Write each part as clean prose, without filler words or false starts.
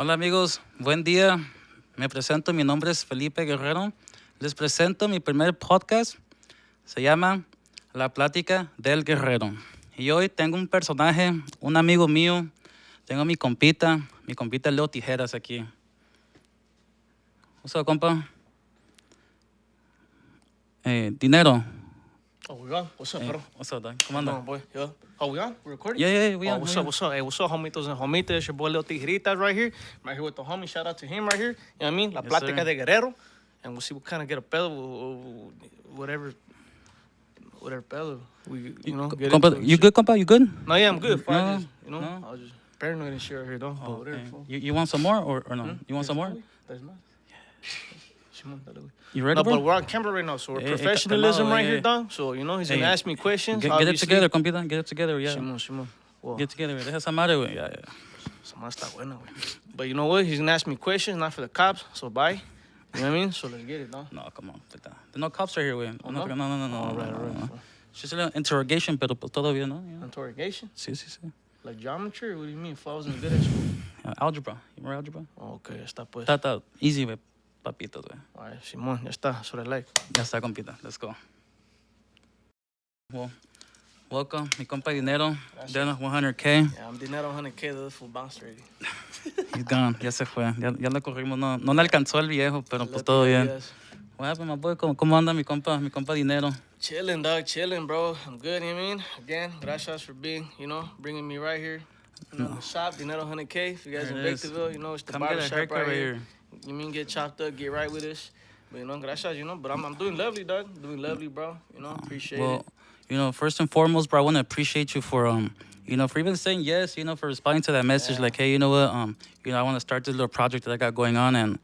Hola amigos, buen día. Me presento, mi nombre es Felipe Guerrero. Les presento mi primer podcast. Se llama La Plática del Guerrero. Y hoy tengo un personaje, un amigo mío. Tengo mi compita Leo Tijeras aquí. What's up, compa? Dinero. Oh, we on? What's up, bro? What's up, dog? ¿Cómo Come anda? on, boy. Yeah. Oh, we on? We recording? Yeah, we Oh, on. what's up? What's up? Hey, what's up, homitos and homitas? It's your boy Lil Tijeritas right here. I'm right here with the homie. Shout out to him right here. You know what I mean? La Yes, Platica sir. Del Guerrero. And we'll see what kind of get a pedo, whatever pedo. We, get Compa, into it and you shit. good, compa? You good? No, yeah, I'm good. Fine, No, just, no. I was just paranoid and shit right here, though. But whatever. Okay. fool. You want some more or no? You want some more? There's not. Shimon, dale, güey. You ready, No, bro? but we're on camera right now, so we're Hey, professionalism calmado, right hey. here, dog. So, he's Hey, gonna ask me questions. Get it obviously. together, compita. Get it together, yeah. Simón. Well, Get together, güey. Deja esa madre, güey. Yeah. esa madre está buena, güey. But you know what? He's gonna ask me questions, not for the cops, so bye. You know what I mean? So let's get it, dog. No, come on. There's no cops right here, güey. Oh, No. All right. No. It's just a little interrogation, pero pues todo bien, ¿no? Yeah. Interrogation? Sí. Like geometry? What do you mean? If I wasn't good at school? Algebra. You remember algebra? Oh, okay, ya está, pues. Está easy, güey. Papitos, güey. All right, Simón, ya está. That's what I like. Ya está, compita. Let's go. Well, welcome, mi compa Dinero. Gracias. Done 100K. Yeah, I'm Dinero 100K, the other fool bounced already. He's gone. Ya se fue. Ya lo corrimos. No le alcanzó el viejo, pero pues todo bien. What happened, my boy? ¿Cómo anda mi compa Dinero? Chilling, dog, chilling, bro. I'm good, you know what I mean? Again, gracias for being, bringing me right here. The shop, Dinero 100K. If you guys in There it is. Victorville, it's the Come get a barber shop haircut right right here. here. You mean get chopped up, get right with us. But, gracias, but I'm doing lovely, dog. Doing lovely, bro. Appreciate it. First and foremost, bro, I want to appreciate you for for even saying yes, for responding to that message. Yeah. Like, hey, you know what, I want to start this little project that I got going on, and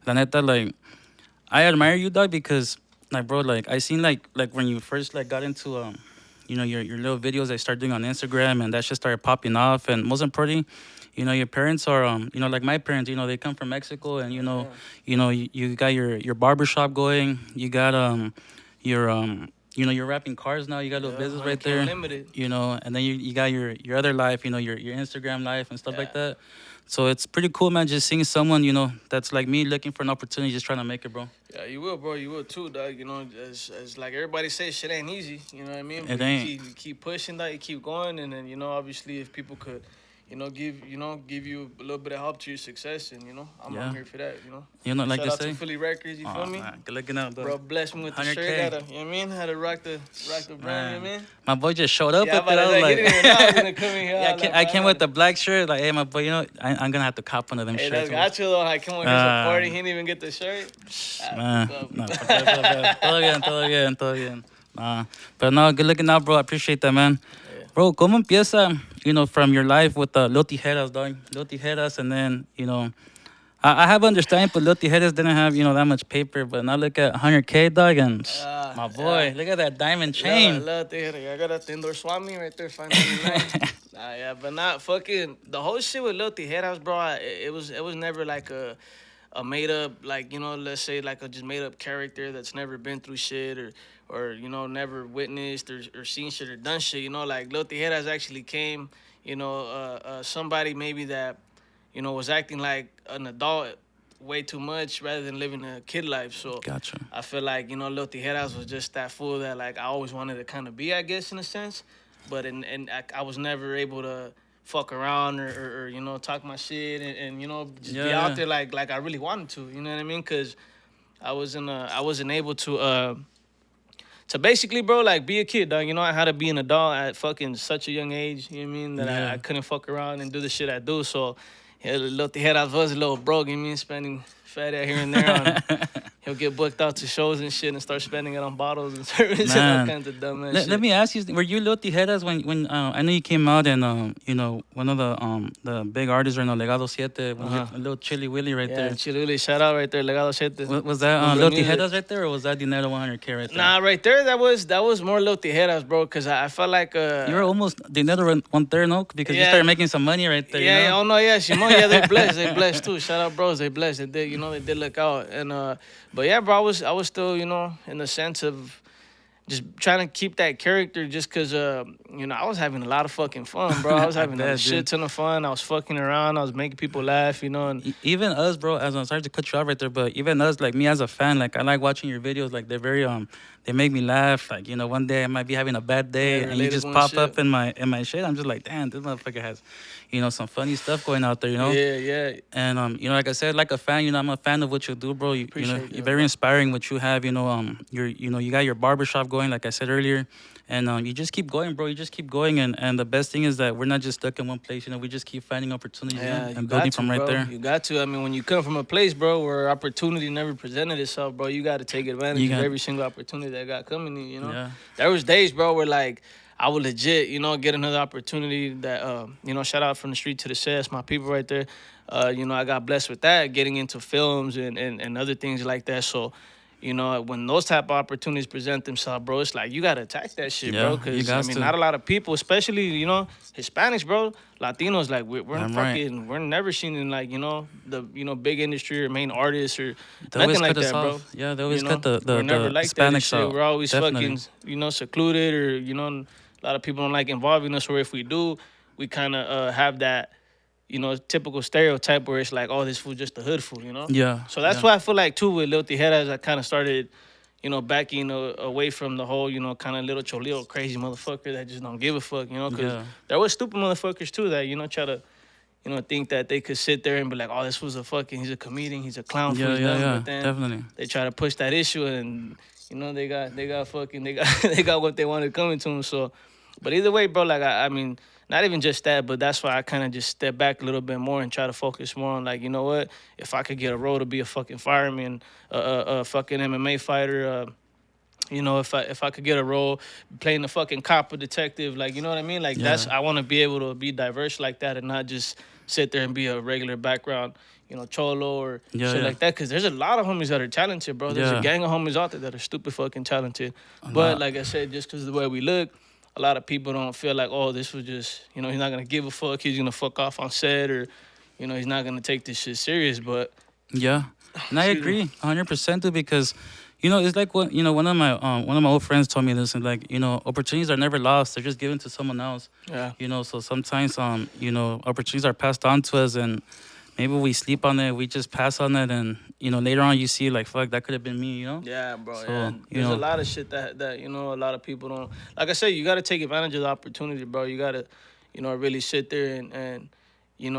la neta, like, I admire you, dog, because, like, bro, like, I seen like when you first like got into your little videos that you started doing on Instagram, and that shit started popping off, and most importantly, your parents are like my parents, they come from Mexico, and you got your barber shop going, you got you're wrapping cars now. You got a little business right there. Limited. And then you got your other life, your Instagram life and stuff like that. So it's pretty cool, man, just seeing someone, that's like me looking for an opportunity, just trying to make it, bro. Yeah, you will, bro. You will too, dog. As like everybody says, shit ain't easy. You know what I mean? It But ain't. You keep pushing, dog. You keep going, and then obviously, if people could, give you a little bit of help to your success, and I'm here for that. Like Shout they out say. to Philly Records. You feel me? Man, good looking out, Bro, bless me with the 100K. shirt. You know what I mean? Had to rock the brand. You know what I mean? My boy just showed up Yeah, with it. I was he didn't even know I was gonna like, come in here. yeah, I came with the black shirt. Like, hey, my boy, I'm gonna have to cop one of them Hey, shirts. that's got you though. Like, come on, here's a party. He didn't even get the shirt. Man, no, todo bien. But no, good looking out, bro. I appreciate that, man. Yeah. Bro, ¿cómo empieza, from your life with Lil Tijeras, dog? Lil Tijeras, and then, I have understanding, but Lil Tijeras didn't have, that much paper, but now look at 100K, dog, and my boy, look at that diamond chain. I got that indoor Swami right there, 599. But not fucking the whole shit with Lil Tijeras, bro. It was never like a made up, like, let's say like a just made up character that's never been through shit or never witnessed or seen shit or done shit. Like Lil Tijeras actually came, somebody maybe that was acting like an adult way too much rather than living a kid life. So Gotcha. I feel like, Lil Tijeras was just that fool that, like, I always wanted to kind of be, I guess, in a sense. But I was never able to fuck around or talk my shit and just be out there like I really wanted to. You know what I mean? Because I wasn't able to basically, bro, like, be a kid, dog. I had to be an adult at fucking such a young age. You know what I mean? That I couldn't fuck around and do the shit I do. So Lil Tijeras was a little broke. You know what I mean? Spending fat out here and there on he'll get booked out to shows and shit and start spending it on bottles and service and all kinds of dumb ass shit. Let me ask you, were you Lil Tijeras when I know you came out and one of the big artists right now, Legado 7, when you hit a little Chili Willy right there. Chile Willy, shout out right there, Legado 7. Was that Lil Tijeras right there, or was that Dinero 100K right there? Nah, right there, that was more Lil Tijeras, bro, because I felt like you were almost Dinero 1/3, no? Because you started making some money right there. Yeah, oh no, yeah, Simon, yeah, they blessed too. Shout out, bros, they blessed. They did, they did look out. And but yeah, bro, I was still, in the sense of just trying to keep that character just because I was having a lot of fucking fun, bro. I was I having a bet, shit dude. ton of fun. I was fucking around. I was making people laugh, and Even us, bro. As I'm sorry to cut you off right there, but even us, like me as a fan, like I like watching your videos. Like they're very they make me laugh. Like one day I might be having a bad yeah, day, and you just relatable and pop shit. up in my shit. I'm just like, damn, this motherfucker has, some funny stuff going out there. Yeah, yeah. And like I said, like a fan, I'm a fan of what you do, bro. Appreciate You're that, very bro. inspiring what you have. You got your barbershop going, like I said earlier, and you just keep going, bro. You just keep going, and the best thing is that we're not just stuck in one place. We just keep finding opportunities, Yeah, you and building got to, from right bro. there. You got to. I mean, when you come from a place, bro, where opportunity never presented itself, bro, you got to take advantage You of got, every single opportunity that got coming to you. yeah, There was days, bro, where like I would legit, get another opportunity that, shout out from the street to the set. That's my people right there. I got blessed with that, getting into films and other things like that. So, when those type of opportunities present themselves, bro, it's like you gotta attack that shit, bro. yeah. You Cause I got mean, to. not a lot of people, especially Hispanics, bro, Latinos, like we're I'm right. fucking, we're never seen in like the big industry or main artists or They nothing always like cut us that, bro. off. Yeah, they You always cut know, the we're never the like that and Hispanics shit. out. We're always Definitely. fucking, secluded or a lot of people don't like involving us. Or if we do, we kind of have that typical stereotype where it's like, oh, this fool just a hood fool. Yeah, So that's yeah, why I feel like too with Lil Tijeras, I kind of started, backing away from the whole, kind of little cholito crazy motherfucker that just don't give a fuck. Because yeah, there was stupid motherfuckers too that, try to, think that they could sit there and be like, oh, this was he's a comedian, he's a clown for yeah, his yeah, dumb. yeah. But then Definitely. they try to push that issue and, they got fucking, they got, they got what they wanted coming to them. So, but either way, bro, like, I mean, not even just that, but that's why I kind of just step back a little bit more and try to focus more on like, you know what? If I could get a role to be a fucking fireman, a fucking MMA fighter, if I could get a role playing the fucking cop or detective, like you know what I mean? Like Yeah, I want to be able to be diverse like that and not just sit there and be a regular background, cholo or yeah, shit yeah, like that. Cause there's a lot of homies that are talented, bro. There's a yeah. gang of homies out there that are stupid fucking talented. A But lot. like I said, just cause of the way we look, a lot of people don't feel like, oh, this was just, he's not gonna give a fuck. He's gonna fuck off on set or, he's not gonna take this shit serious. But Yeah, and I excuse me. agree 100% too because, it's like what one of my old friends told me this and like opportunities are never lost, they're just given to someone else. Yeah. So sometimes opportunities are passed on to us and maybe we sleep on it, we just pass on it, and later on you see like fuck that could have been me. Yeah, bro. So Yeah, there's a lot of shit that a lot of people don't. Like I said, you got to take advantage of the opportunity, bro. You got to, really sit there and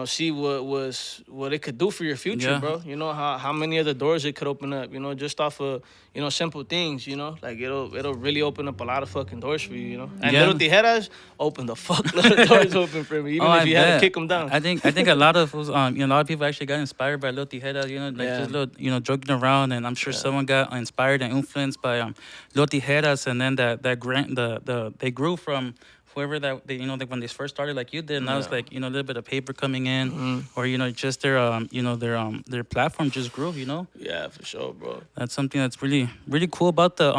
see what it could do for your future, Yeah. bro. You know how many other doors it could open up. Just off of simple things. Like it'll really open up a lot of fucking doors for you. And Yeah. Little Tijeras opened the fuckload of doors open for me, even Oh, if I you had to bet. kick them down. I think a lot of a lot of people actually got inspired by Lil Tijeras, like Yeah. just little, joking around, and I'm sure Yeah. someone got inspired and influenced by Lil Tijeras, and then that grant they grew from whoever that they like when they first started like you did, and now it's Yeah. like a little bit of paper coming in, Mhm. or just their platform just grew. Yeah, for sure, bro. That's something that's really really cool about the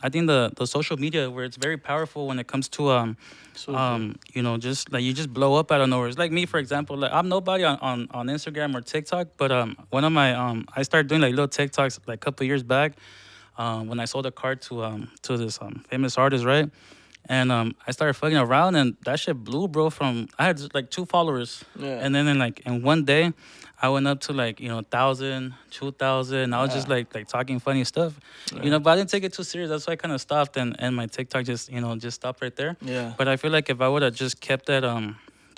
I think the social media, where it's very powerful when it comes to Super. just like you just blow up out of nowhere. It's like me, for example, like I'm nobody on Instagram or TikTok, but one of my I started doing like little TikToks like a couple years back, when I sold a car to this famous artist, right? And I started fucking around, and that shit blew, bro. From I had just, like 2 followers, Yeah. and then in one day, I went up to like 1,000, 2,000. I was just Yeah. like talking funny stuff, Yeah. but I didn't take it too serious. That's why I kind of stopped, and my TikTok just stopped right there. Yeah. But I feel like if I would have just kept that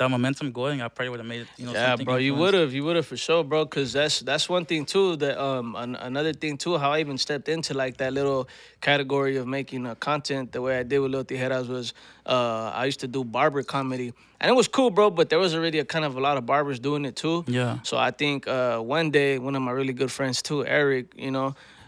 momentum going, I probably would have made it. Yeah, Something bro, influenced. you would have for sure, bro. Cause that's one thing too. That another thing too. How I even stepped into like that little category of making content the way I did with Lil Tijeras was I used to do barber comedy, and it was cool, bro. But there was already a lot of barbers doing it too. Yeah. So I think one day one of my really good friends too, Eric,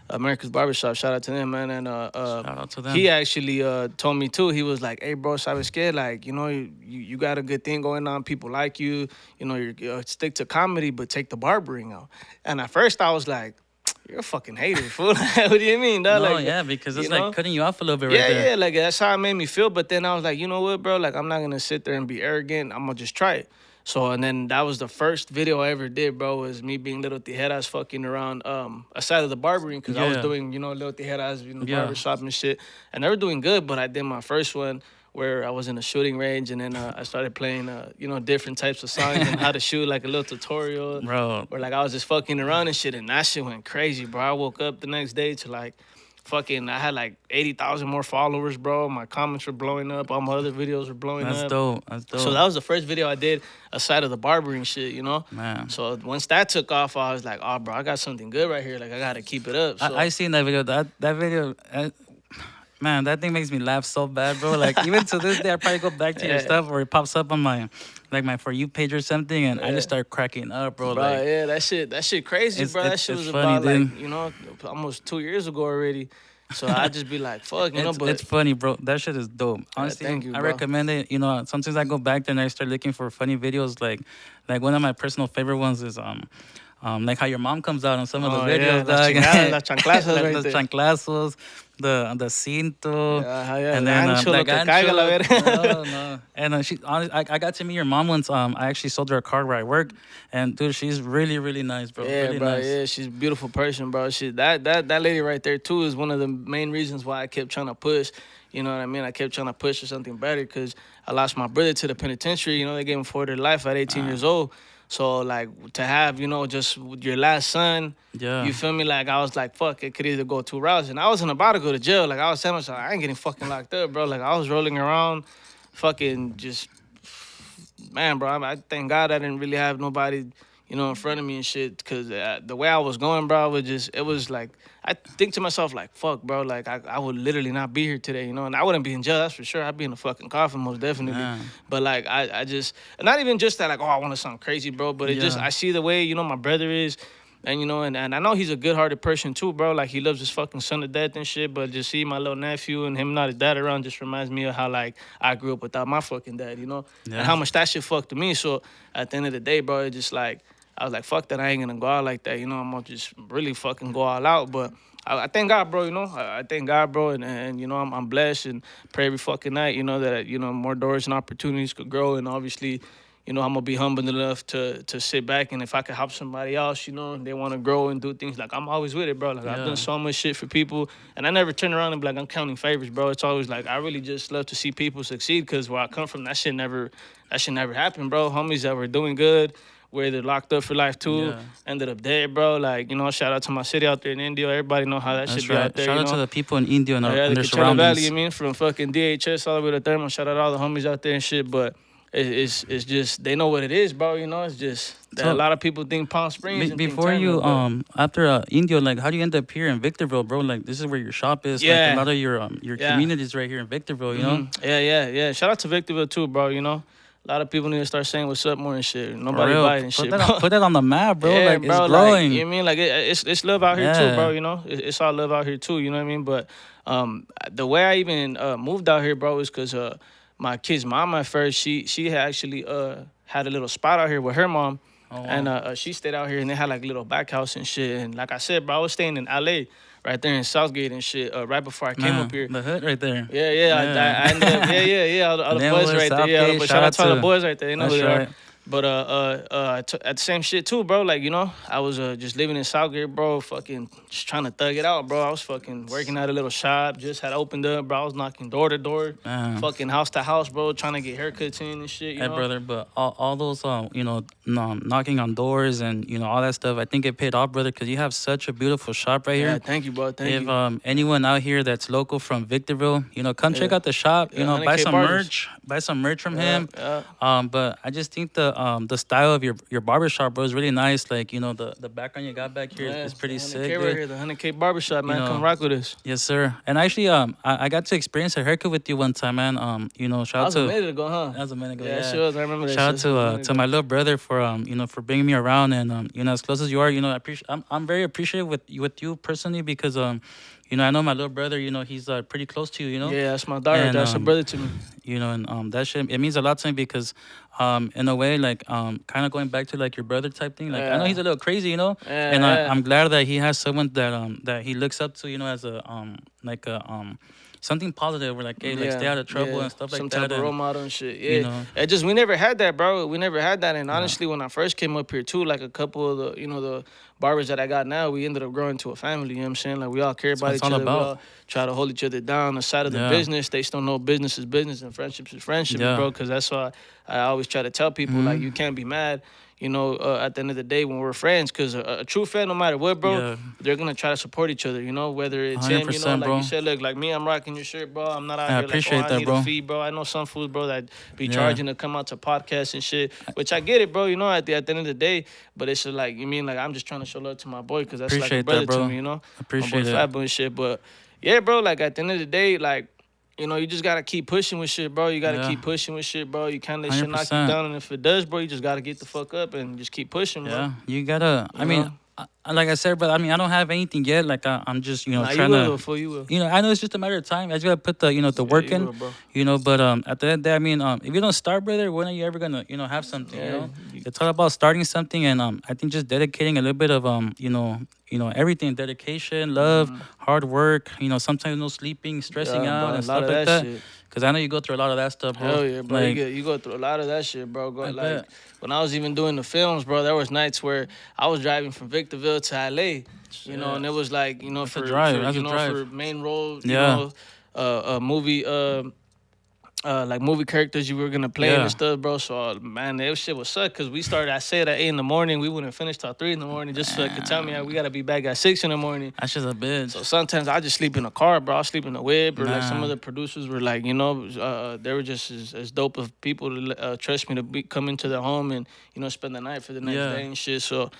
America's Barbershop. Shout out to them, man. And Shout out to them. he actually told me too. He was like, "Hey, bro, so I was scared. Like, you got a good thing going on. People like you. You stick to comedy, but take the barbering out." And at first, I was like, "You're a fucking hater, fool." What do you mean, dog? No, Like, yeah, because it's you know? like cutting you off a little bit right Yeah, there. yeah, like that's how it made me feel. But then I was like, you know what, bro? Like I'm not gonna sit there and be arrogant. I'm gonna just try it. So and then that was the first video I ever did, bro. Was me being little tijeras fucking around aside of the barbering because I was Yeah, doing little tijeras in the yeah. barber shop and shit, and they were doing good. But I did my first one where I was in a shooting range, and then I started playing different types of songs and how to shoot, like a little tutorial, Bro, or like I was just fucking around and shit, and that shit went crazy, bro. I woke up the next day to like fucking I had like 80,000 more followers, bro. My comments were blowing up. All my other videos were blowing that's up. dope. That's So dope, that was the first video I did aside of the barbering shit. man. So once that took off, I was like, oh, bro, I got something good right here. Like, I got to keep it up. I So, seen that video. That video. Man, that thing makes me laugh so bad, bro. Like even to this day, I probably go back to your yeah, stuff or it pops up on my, like my for you page or something, and I just yeah. start cracking up, bro. Bro, Like yeah, that shit crazy, it's bro. That it's shit it's was funny, about dude. like, almost 2 years ago already. So I just be like, fuck. It's But funny, bro. That shit is dope. yeah, Honestly, thank you, I bro. recommend it. Sometimes I go back there and I start looking for funny videos. Like one of my personal favorite ones is like how your mom comes out on some of the Oh, yeah, videos, las dog. chingadas, las chanclazas right Los there. chanclazos, the cinto, Yeah, and el then gancho, the lo que caiga la gancho. verga. No, no. And she, honestly, I got to meet your mom once. I actually sold her a car where I work, and dude, she's really, really nice, bro. Yeah, Really bro. nice. Yeah, she's a beautiful person, bro. That lady right there too is one of the main reasons why I kept trying to push. You know what I mean? I kept trying to push for something better because I lost my brother to the penitentiary. They gave him 4 life at 18 years old. So like to have just your last son, Yeah. you feel me? Like I was like, fuck, it could either go 2 routes, and I wasn't about to go to jail. Like I was telling myself, I ain't getting fucking locked up, bro. Like I was rolling around, fucking just man, bro, I thank God I didn't really have nobody, in front of me and shit. Cause the way I was going, bro, it was like, I think to myself, like, fuck, bro, like, I would literally not be here today, and I wouldn't be in jail, that's for sure. I'd be in a fucking coffin, most definitely. Man. But, like, I just, not even just that, like, oh, I want to sound crazy, bro, but it just, Yeah. I see the way, my brother is. And and I know he's a good-hearted person too, bro. Like he loves his fucking son to death and shit. But just see my little nephew and him not his dad around just reminds me of how like I grew up without my fucking dad, Yeah. and how much that shit fucked me. So at the end of the day, bro, it just like I was like, fuck that, I ain't gonna go out like that. I'm gonna just really fucking go all out. But I thank God, bro. I thank God, bro, and I'm blessed and pray every fucking night. That more doors and opportunities could grow, and obviously I'm gonna be humble enough to sit back, and if I could help somebody else, they want to grow and do things, like I'm always with it, bro. Like I've Yeah. done so much shit for people, and I never turn around and be like I'm counting favors, bro. It's always like I really just love to see people succeed, because where I come from, that shit never happened, bro. Homies that were doing good were either locked up for life too, Yeah. ended up dead, bro. Like shout out to my city out there in India. Everybody know how that That's shit be right. out there. Shout out to the people in India and, Yeah, and the their Coachella Valley, surroundings. you mean, from fucking DHS all the way to Thermal. Shout out all the homies out there and shit, but it's just they know what it is, bro. It's just that So, a lot of people think Palm Springs and think Before Tampa, you but after Indio, like how do you end up here in Victorville, bro? Like this is where your shop is. Like a yeah, lot of your yeah, communities right here in Victorville, you know? yeah. Shout out to Victorville too, bro. A lot of people need to start saying what's up more and shit. For Nobody real. biting shit, Put bro. put that on the map, bro. Yeah, Like it's bro. Like growing. you know what I mean, like it's love out here too, bro. Yeah. It's all love out here too. You know what I mean? But the way I even moved out here, bro, is because my kid's mom at first she had actually had a little spot out here with her mom. Oh, wow. And she stayed out here, and they had like a little back house and shit. And like I said, bro, I was staying in LA, right there in Southgate and shit, right before I came Man, up here. the hood right there. Yeah. I ended up, yeah. All the boys Linwood, right there. Yeah, Southgate, but shout out to all the to- boys right there. They know who That's they are. right. But at the same shit too, bro. Like I was just living in Southgate, bro. Fucking just trying to thug it out, bro. I was fucking working at a little shop. Just had opened up, bro. I was knocking door to door, Man. fucking house to house, bro. Trying to get haircuts in and shit. You Hey, know. brother, but all those, knocking on doors and all that stuff, I think it paid off, brother, because you have such a beautiful shop right Yeah, here. thank you, bro. Thank If you. anyone out here that's local from Victorville, come check Yeah. out the shop. Yeah, Buy 100K some barbers. merch, buy some merch from Yeah, him. yeah. But I just think the style of your barber shop, bro, is really nice. Like the background you got back here Yeah, is pretty the 100K sick, right dude. here, the 100K barbershop, man. know, Come rock with us. Yes, sir. And actually, I got to experience a haircut with you one time, man. That Shout out was a to minute ago, huh? that was a minute ago. Yeah, Yeah. sure was. I remember that Shout out shit. That was a to minute to ago. my little brother for for bringing me around and as close as you are, I appreciate. I'm very appreciative with you personally because I know my little brother. He's pretty close to you. Yeah, that's my daughter. And, That's a brother to me. and that shit, it means a lot to me because in a way, like kind of going back to like your brother type thing, like I know Yeah. he's a little crazy, Yeah, and yeah. I'm glad that he has someone that he looks up to, as a like something positive. We're like, hey, like stay Yeah, out of trouble yeah. and stuff like Some type that, of role and model and shit. you Yeah. know, It just we never had that, bro. We never had that. And yeah, honestly, when I first came up here too, like a couple of the the barbers that I got now, we ended up growing to a family. You know what I'm saying? Like we all care that's what about it's each all other. We about. all try to hold each other down. Aside of the Yeah, business, they still know business is business and friendships is friendships, yeah, bro. Because that's why I always try to tell people like hmm you can't be mad. At the end of the day when we're friends, because a true friend, no matter what, bro, yeah, they're gonna try to support each other. Whether it's hundred him, percent, like you bro. said, look, like me, I'm rocking your shirt, bro. I'm not out I here like, oh, appreciate I that, need a bro. fee, bro. I know some fools, bro, that be Yeah, charging to come out to podcasts and shit, which I get it, bro. At the end of the day, but it's just like you mean like I'm just trying to show love to my boy because that's like a appreciate that, brother to bro. me, my boy Appreciate it. Fat Boy and shit. But yeah, bro, like at the end of the day, like. You just gotta keep pushing with shit, bro. You gotta Yeah, keep pushing with shit, bro. You can't let hundred shit knock you percent. down, and if it does, bro, you just gotta get the fuck up and just keep pushing, bro. Yeah, you gotta. I You mean, know? like I said, but I mean, I don't have anything yet. Like I'm just, Nah, you trying will to, though, fool. You will. I know it's just a matter of time. I just gotta put the Yeah, work you in, will, bro. But at the end of the day, I mean, if you don't start, brother, when are you ever gonna, have something? Yeah, It's all about starting something, and I think just dedicating a little bit of everything, dedication, love, hard work. Sometimes no sleeping, stressing yeah, out, bro. A and lot stuff of like that that. shit. Cause I know you go through a lot of that stuff, bro. Hell yeah, bro. Like You go through a lot of that shit, bro. I Like bet. when I was even doing the films, bro, there was nights where I was driving from Victorville to LA, Shit. and it was like, That's a for drive. That's a for drive. main role, Yeah. movie like movie characters you were gonna play and Yeah. stuff, bro. So man, that shit was suck because we started. I said at 8 in the morning, we wouldn't finish till 3 in the morning, just so they could tell me Damn. we gotta be back at 6 in the morning. That's just a So bitch. sometimes I just sleep in the car, bro. I sleep in the whip, or like some of Man. the producers were like, they were just as dope of people to trust me to come into their home and spend the night for the next Yeah. day and shit. So.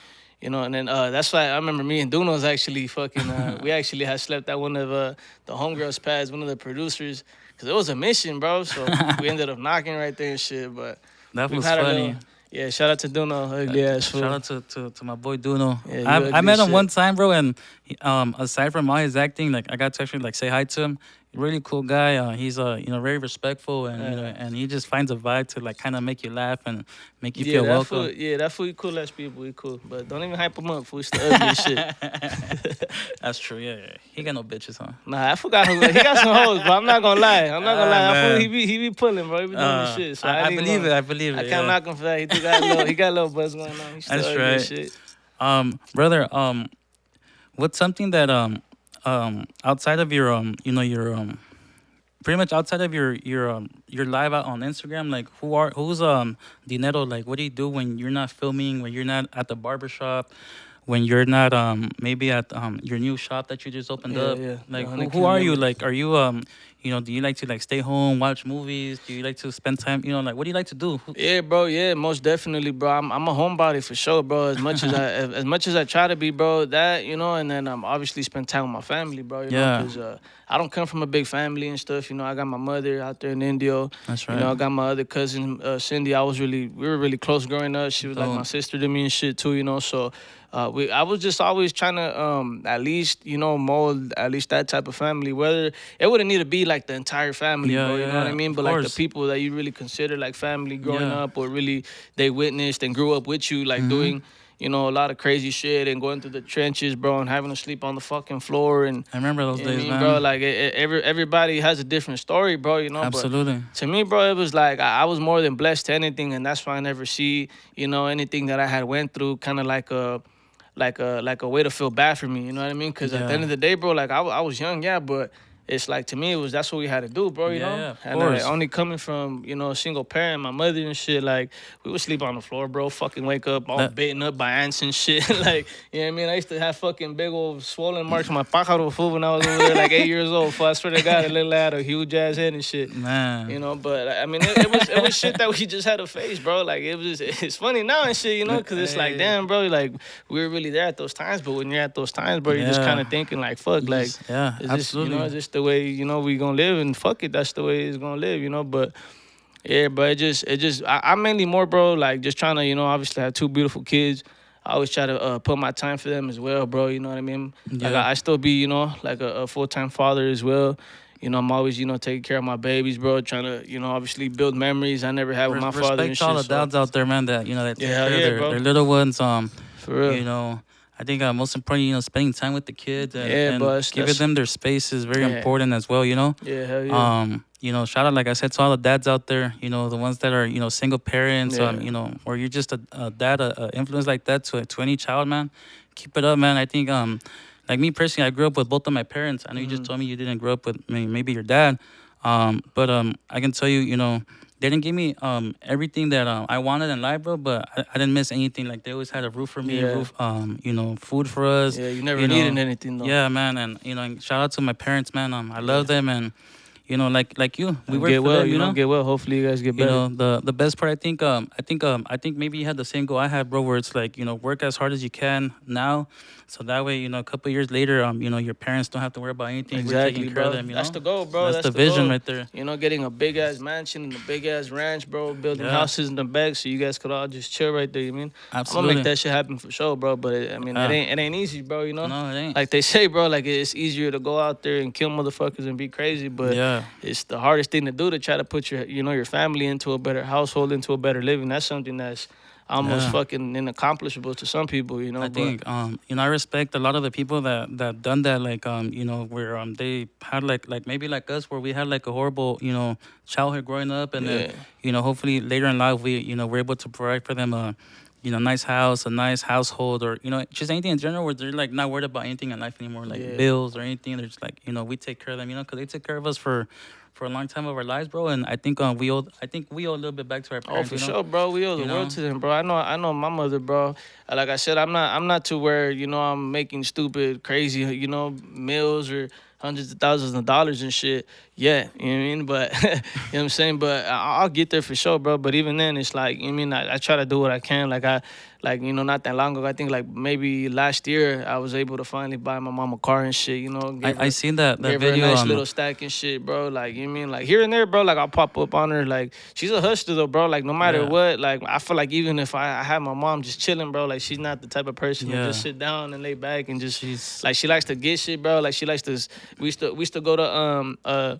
And then that's why I remember me and Duno's actually fucking. We actually had slept at one of the homegirls' pads, one of the producers, because it was a mission, bro. So we ended up knocking right there and shit. But That we've was had a little. funny. Yeah, shout out to Duno, ugly ass Shout fool. out to my boy Duno. Yeah, I you I ugly met as him one shit. time, bro, and aside from all his acting, like I got to actually like say hi to him. Really cool guy. He's very respectful, and and he just finds a vibe to like kind of make you laugh and make you Yeah, feel that fool. welcome. Yeah, that fool. He cool ass people. He cool, but don't even hype him up. Fool, he's the ugliest shit. That's true. Yeah, yeah. He got no bitches, huh? Nah, I forgot who. He got some hoes, but I'm not gonna lie. I'm not gonna Ah, lie. That fool, man. he be pulling, bro. He be doing his shit. So I I ain't even believe it. gonna. I believe I it. can't Yeah, knock him for that. He do got a little. He got a little buzz going on. He's still that's ugly as right. shit. Brother. What's something that outside of your your pretty much outside of your live out on Instagram, like who's Dinero, like what do you do when you're not filming, when you're not at the barbershop, when you're not maybe at your new shop that you just opened Yeah, up? yeah. The Like who 100 who King are you? memories. Like are you do you like to like stay home, watch movies? Do you like to spend time, like what do you like to do? Yeah, bro. Yeah, most definitely, bro. I'm a homebody for sure, bro. As much as I try to be, bro. That and then obviously spend time with my family, bro. Yeah, Because I don't come from a big family and stuff. I got my mother out there in India. that's right. I got my other cousin Cindy. We were really close growing up. She was like my So sister to me and shit too. So. I was just always trying to at least mold at least that type of family. Whether it wouldn't need to be like the entire family, yeah, bro. You yeah, know what I yeah. mean? Of But like the course. people that you really consider like family growing Yeah. up, or really they witnessed and grew up with you, like hmm doing a lot of crazy shit and going through the trenches, bro, and having to sleep on the fucking floor and. I remember those You know what I days, mean, bro? man. Like everybody has a different story, bro. But Absolutely. to me, bro, it was like I was more than blessed to anything, and that's why I never see anything that I had went through, kind of like a way to feel bad for me. You know what I mean? Because at the Yeah. end of the day, bro, like I was young, yeah, but it's like to me, that's what we had to do, bro. Yeah, yeah, of And course. only coming from a single parent, my mother and shit, like we would sleep on the floor, bro. Fucking wake up all That bitten up by ants and shit. Like you know what I mean? I used to have fucking big old swollen marks on my pájaro food when I was over there, like 8 years old. Fool. I swear to God, a little lad, a huge ass head and shit. man. But I mean, it was shit that we just had to face, bro. Like it's funny now and shit, because it's like, Hey. damn, bro, like we were really there at those times. But when you're at those times, bro, you're just kind Yeah. of thinking like, fuck, like Yeah, is this, absolutely. is this the way we gonna live? And fuck it, that's the way it's gonna live, But yeah, but I'm mainly more, bro, like just trying to, obviously have two beautiful kids. I always try to put my time for them as well, bro. You know what I mean? Like Yeah. I still be, like a full-time father as well. I'm always, taking care of my babies, bro. Trying to, obviously build memories I never had with my father and Respect to all shit. the So dads out there, man, that that take yeah, hell care of yeah, their bro. little ones. For real. You know, I think most important, spending time with the kids Yeah, and bro. giving That's them their space is very yeah, important as well. yeah, hell yeah, Shout out, like I said, to all the dads out there. The ones that are single parents. yeah, Or you're just a dad, a influence like that to any child, man. Keep it up, man. I think like me personally, I grew up with both of my parents. I know you just mm, told me you didn't grow up with maybe your dad, but I can tell you, they didn't give me everything that I wanted in life, bro. But I didn't miss anything. Like they always had a roof for me, yeah, roof, food for us, yeah. You never you needed know. anything though. Yeah, man, and and shout out to my parents, man. I love Yeah, them, and like you, we and work get for well. them, You know, get well. Hopefully, you guys get better. the best part, I think maybe you had the same goal I had, bro, where it's like, work as hard as you can now, so that way, a couple years later, your parents don't have to worry about anything. We're taking Exactly, care of bro. them, That's the goal, bro. That's That's the the vision goal. right there. Getting a big ass mansion and a big ass ranch, bro. Building Yeah, houses in the back so you guys could all just chill right there. You mean? I'm gonna make absolutely. that shit happen for sure, bro. But I mean, Yeah, it ain't easy, bro. no, it ain't. Like they say, bro. Like it's easier to go out there and kill motherfuckers and be crazy, but Yeah, it's the hardest thing to do to try to put your family into a better household, into a better living. That's something that's almost yeah. fucking inaccomplishable to some people, I But think I respect a lot of the people that done that, like where they had like maybe like us, where we had like a horrible childhood growing up, and then yeah, hopefully later in life we we're able to provide for them a nice house, a nice household, or just anything in general, where they're like not worried about anything in life anymore, like yeah. bills or anything. They're just like, we take care of them, because they took care of us for a long time of our lives, bro. And I think we owe a little bit back to our Oh, parents, for sure, bro. We owe the you world know. to them, bro. I know my mother, bro. Like I said, I'm not to where I'm making stupid, crazy, meals or hundreds of thousands of dollars and shit. Yeah, you know what I mean. But you know what I'm saying. But I'll get there for sure, bro. But even then, it's like I try to do what I can. Not that long ago. I think like maybe last year I was able to finally buy my mom a car and shit. I seen that Gave her a video nice on. little stack and shit, bro. Like, you know what I mean? Like, here and there, bro, like, I'll pop up on her. Like, she's a hustler, though, bro. Like, no matter Yeah, what, like, I feel like even if I had my mom just chilling, bro, like, she's not the type of person to yeah. just sit down and lay back and just, She's like, she likes to get shit, bro. Like, she likes to, we used to go to,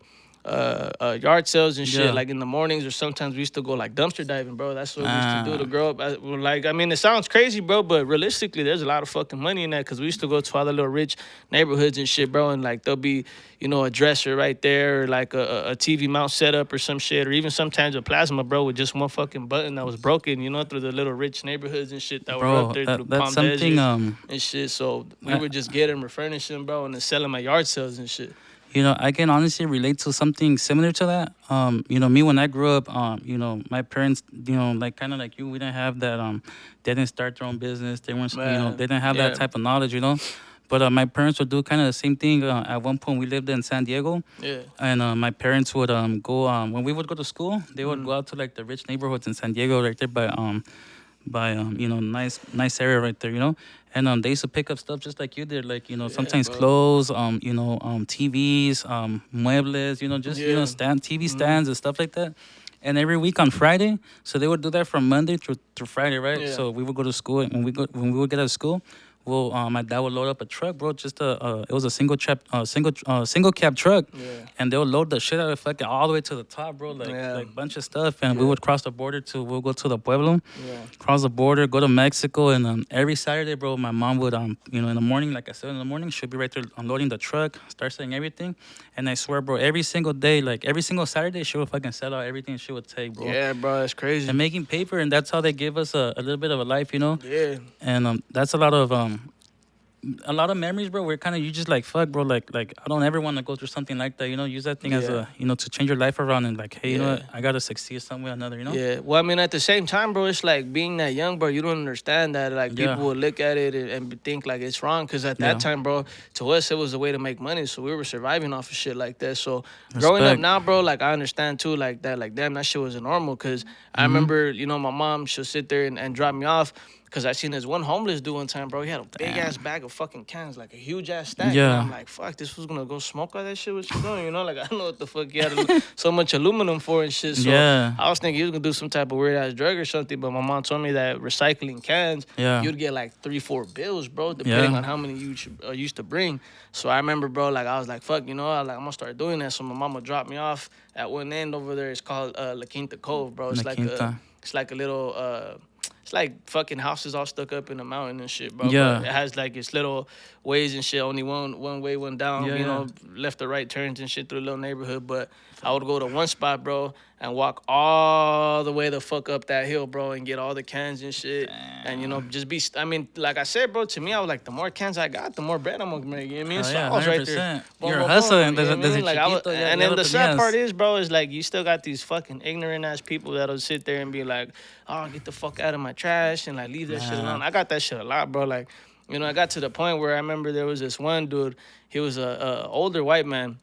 yard sales and shit yeah. like in the mornings, or sometimes we used to go like dumpster diving, bro. That's what we used to do to Ah, grow up. Like, I mean, it sounds crazy, bro, but realistically there's a lot of fucking money in that, because we used to go to all the little rich neighborhoods and shit, bro, and like there'll be a dresser right there, or like a TV mount setup or some shit, or even sometimes a plasma, bro, with just one fucking button that was broken, through the little rich neighborhoods and shit that were up bro, there through that's Palm something. Desert and shit. So we I, would just get them, refurnish them, bro, and then sell them at yard sales and shit. I can honestly relate to something similar to that. Me when I grew up, my parents, like kind of like you, we didn't have that. They didn't start their own business. They weren't, Man, they didn't have that yeah, type of knowledge. But my parents would do kind of the same thing. At one point, we lived in San Diego, yeah. and my parents would go when we would go to school. They would Mm. go out to like the rich neighborhoods in San Diego, right there by nice area right there, and they used to pick up stuff just like you did, like Yeah, sometimes bro. clothes, TVs, muebles, just Yeah. stand TV Hmm. stands and stuff like that. And every week on Friday, so they would do that from Monday through Friday, right? Yeah. So we would go to school, and when we would get out of school, well, my dad would load up a truck, bro. Just it was a single cab truck, Yeah. and they would load the shit out of fucking all the way to the top, bro. Yeah. Like bunch of stuff, and we Yeah. would cross the border we'll go to the pueblo, Yeah. cross the border, go to Mexico, and every Saturday, bro, my mom would in the morning, like I said, in the morning, she'd be right there unloading the truck, start selling everything, and I swear, bro, every single day, like every single Saturday, she would fucking sell out everything she would take, bro. Yeah, bro, that's crazy. And making paper, and that's how they give us a little bit of a life. Yeah. And that's a lot of memories, bro. Where kind of you just like fuck, bro. Like I don't ever want to go through something like that. Use that thing as Yeah. a to change your life around, and like, hey, you know Yeah. what? I gotta succeed some way or another. Yeah. Well, I mean, at the same time, bro, it's like being that young, bro. You don't understand that. Like, Yeah. people will look at it and think like it's wrong. Because at that Yeah. time, bro, to us, it was a way to make money. So we were surviving off of shit like that. So growing up Respect. now, bro, like, I understand too, like that, like, damn, that shit wasn't normal. Because I Mm-hmm. remember, my mom, she'll sit there and drop me off. Cause I seen this one homeless dude one time, bro. He had a big ass bag of fucking cans, like a huge ass stack. And Yeah. I'm like, fuck, this was gonna go smoke all that shit. What you doing? Like, I don't know what the fuck he had so much aluminum for and shit. So Yeah. I was thinking he was gonna do some type of weird ass drug or something. But my mom told me that recycling cans, Yeah. you'd get like 3-4 bills, bro, depending Yeah. on how many you used to bring. So I remember, bro, like, I was like, fuck, I'm gonna start doing that. So my mama dropped me off at one end over there. It's called La Quinta Cove, bro. La Quinta. It's like a little it's like fucking houses all stuck up in the mountain and shit, bro. But Yeah. it has like its little ways and shit. Only one way, one down. Yeah, You yeah. know, left or right turns and shit through the little neighborhood. But I would go to one spot, bro, and walk all the way the fuck up that hill, bro, and get all the cans and shit. And you know, Damn. just be. I mean, like I said, bro. To me, I was like, the more cans I got, the more bread I'm gonna make. You know what I mean? Hell So yeah, I was right there. 100%. Boom, You're boom, boom. hustling You know desde, what I desde mean? Like I was, chiquito, and ya then lo the sad part tenías. is, bro, is like you still got these fucking ignorant ass people that'll sit there and be like, "Oh, get the fuck out of my trash," and like leave that shit alone. Man. I got that shit a lot, bro. Like, you know, I got to the point where I remember there was this one dude. He was a older white man.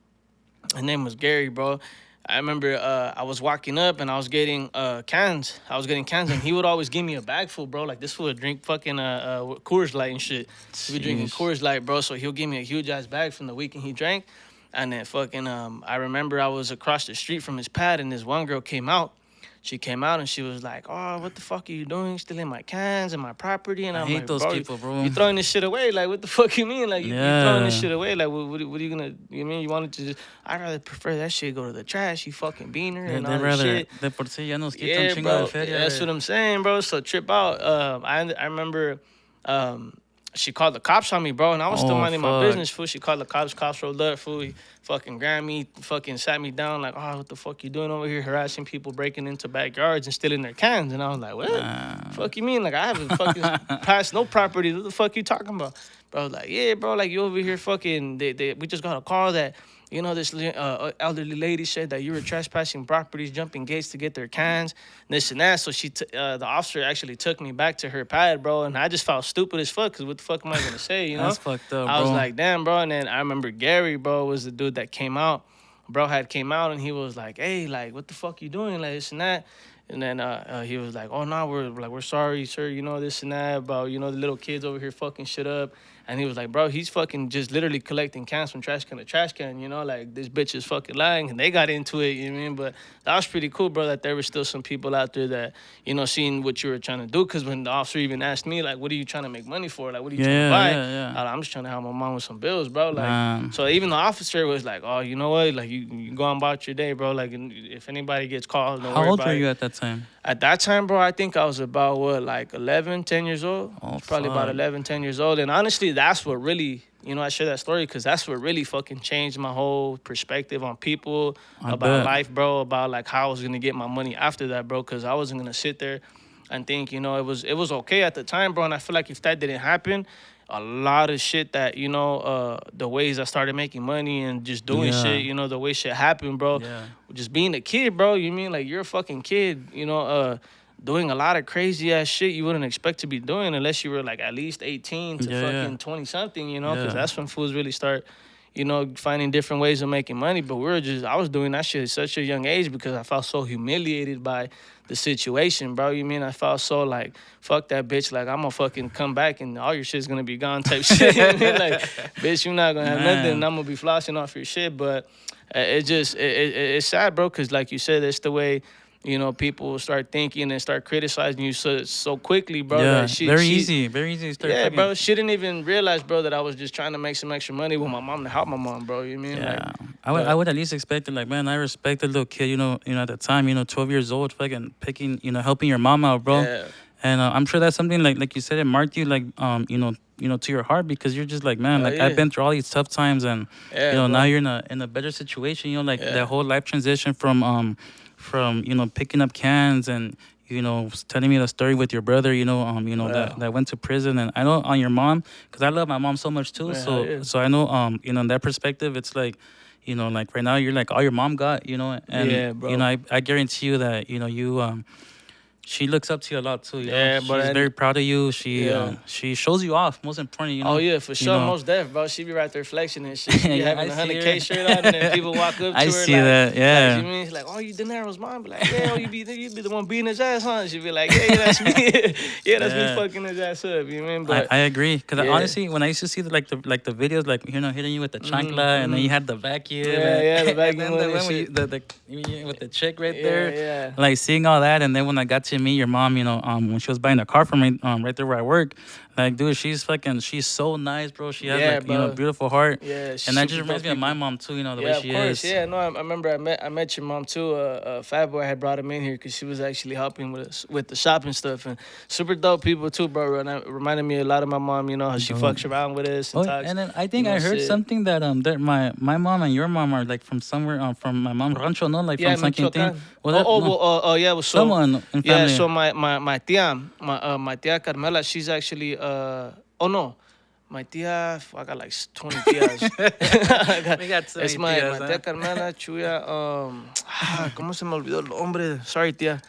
His name was Gary, bro. I remember I was walking up and I was getting cans. I was getting cans, and he would always give me a bag full, bro. Like this fool would drink fucking Coors Light and shit. He would drinking Jeez. Coors Light, bro. So he'll give me a huge ass bag from the weekend he drank. And then fucking I remember I was across the street from his pad, and this one girl came out. She came out and she was like, "Oh, what the fuck are you doing? Stealing my cans and my property?" And I I'm hate like, those "Bro, people, bro. you throwing this shit away? Like, what the fuck you mean? Like, you throwing this Yeah. shit away? Like, what are you gonna? You mean you wanted to just? I'd rather prefer that shit go to the trash. You fucking beaner and They all this rather, shit." de por sí ya nos quitan un Yeah, chingo de bro. feria. That's what I'm saying, bro. So trip out. I remember, um, she called the cops on me, bro, and I was still Oh, minding my fuck. business. Fool, she called the cops. Cops rolled up. Fool, he fucking grabbed me, fucking sat me down, like, "Oh, what the fuck you doing over here, harassing people, breaking into backyards and stealing their cans?" And I was like, "What? Fuck you mean? Like I haven't fucking passed no property. What the fuck you talking about?" Bro, I was like, "Yeah, bro, like you over here fucking. We just got a call that." You know, this elderly lady said that you were trespassing properties, jumping gates to get their cans, this and that. So the officer actually took me back to her pad, bro, and I just felt stupid as fuck. Cause what the fuck am I gonna say? You know, That's fucked up, I was bro. like, damn, bro. And then I remember Gary, bro, was the dude that came out. Bro had came out and he was like, "Hey, like, what the fuck you doing, like this and that." And then he was like, "Oh no, we're sorry, sir. You know this and that about the little kids over here fucking shit up." And he was like, "Bro, he's fucking just literally collecting cans from trash can to trash can. You know, like this bitch is fucking lying." And they got into it. You know what I mean? But that was pretty cool, bro. That there were still some people out there that seen what you were trying to do. Cause when the officer even asked me, like, "What are you trying to make money for? Like, what are you trying to buy?" Yeah. I'm just trying to help my mom with some bills, bro. Like, Man. so even the officer was like, "Oh, you know what? Like, you go on about your day, bro. Like, if anybody gets called, don't How worry old about were it." you at that time? At that time, bro, I think I was about like 11, 10 years old. I Oh, was probably about fuck. 11, 10 years old. And honestly, that's what really, I share that story because that's what really fucking changed my whole perspective on people, I about bet. life, bro, about like how I was gonna get my money after that, bro, because I wasn't gonna sit there and think, it was okay at the time, bro. And I feel like if that didn't happen, a lot of shit that the ways I started making money and just doing Yeah. shit, the way shit happened, bro. Yeah. Just being a kid, bro. You mean like you're a fucking kid, doing a lot of crazy ass shit you wouldn't expect to be doing unless you were like at least 18 to Yeah, yeah. fucking 20 something, because Yeah. that's when fools really start, finding different ways of making money. But I was doing that shit at such a young age because I felt so humiliated by the situation, bro. You mean I felt so like, fuck that bitch, like I'm gonna fucking come back and all your shit's gonna be gone type shit. You know what I mean? Like, bitch, you're not gonna have nothing and Man. I'm gonna be flossing off your shit. But it's sad, bro, because like you said, it's the way people start thinking and start criticizing you so quickly, bro. Yeah. That Very easy. Very easy to start yeah, fucking. bro. She didn't even realize, bro, that I was just trying to make some extra money with my mom to help my mom, bro. You mean? Yeah, Like, I would at least expect it. Like, man, I respect the little kid. At the time, 12 years old, fucking picking, helping your mom out, bro. yeah, And I'm sure that's something like you said, it marked you like, to your heart because you're just like, man, Oh, like yeah. I've been through all these tough times, and yeah, now bro. you're in a better situation. Like Yeah. that whole life transition from picking up cans and telling me the story with your brother. Yeah. That went to prison, and I know on your mom because I love my mom so much too. Yeah, so yeah. so I know in that perspective, it's like. Like right now, you're like all your mom got, and Yeah, bro. I guarantee you that she looks up to you a lot too. Yeah, She's but very proud of you. Yeah. She shows you off. Most importantly, Oh yeah, for sure, know. most def, bro. She be right there flexing and shit. She be Yeah, having I a see 100K her. shirt on, and then people walk up to I her. see like, that, yeah. Like, you mean? She's like, "Oh, you Dinero's mom?" Be like, "Yeah, oh, you be the one beating his ass, huh?" She be like, "Yeah, that's me. Yeah, that's Yeah. me fucking his ass up." You know what I mean? But I agree because yeah. honestly, when I used to see the videos, like hitting you with the chancla, and then you had the vacuum, Yeah, the and vacuum then one the and one shit. with the with the chick right Yeah, there, yeah. like seeing all that, and then when I got to actually meet your mom, when she was buying a car for me, right there where I work. Like, dude, she's so nice, bro. She has Yeah, like, bro. beautiful heart. Yeah, she's And that super just reminds dope me of my people. mom too, the way Yeah, of she course. is. Yeah, no, I remember I met your mom too. Fat Boy had brought him in here because she was actually helping with us with the shopping stuff and super dope people too, bro. And that reminded me a lot of my mom. You know how she Dope. fucks around with us and Oh, talks. and then I You think know I heard shit. something that my mom and your mom are like from somewhere from my mom rancho, no, like from Yeah, San Quintin. Michoacan. Well, Oh, that oh, no, well, yeah. Well, so, someone in yeah. family. So my tia, my tia Carmela, she's actually oh no, my tia, I got like 20 tias. We got so It's many my tias, tia huh? Carmela, Chuya, ¿cómo se me olvidó el nombre? Sorry, tia.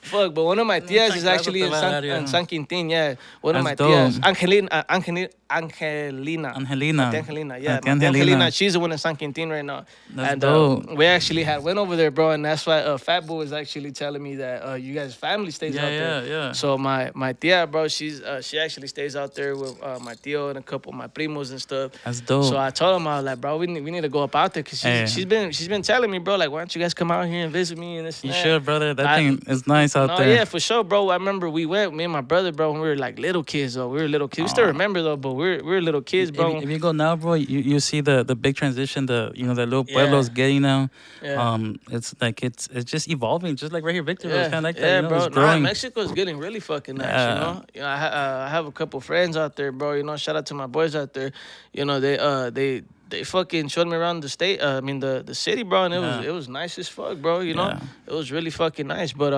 Fuck, but one of my Un tias is chanclazo actually te in va a San, dar, in viejo. San Quintin, yeah. One of That's my tias, dope. Angelina. My tia Angelina. Angelina, yeah. Tia My tia Angelina, Angelina. she's the one in San Quintin right now. That's And dope. we actually had went over there, bro, and that's why Fat Boy was actually telling me that you guys' family stays Yeah, out there. yeah, yeah. So my tia, bro, she actually stays out there with my tío and a couple of my primos and stuff. That's So dope. I told him I was like, bro, we need to go up out there because Hey, she's been telling me, bro, like, why don't you guys come out here and visit me and this and you that. should, brother. That I, thing is nice out no, there. yeah, for sure, bro. I remember we went, me and my brother, bro, when we were like little kids, though. We were little kids. We still Aw. remember, though, but we're little kids, bro. If you go now, bro, you see the big transition the little Yeah, pueblo's getting now. yeah. It's like it's just evolving, just like right here, Victorville. It's Yeah, kind of like that, yeah, it's bro. Nah, growing. Mexico's getting really fucking nice. Yeah, I have a couple friends out there, bro. Shout out to my boys out there. They fucking showed me around the state. I mean the city, bro, and yeah, it was nice as fuck, bro. yeah. It was really fucking nice. But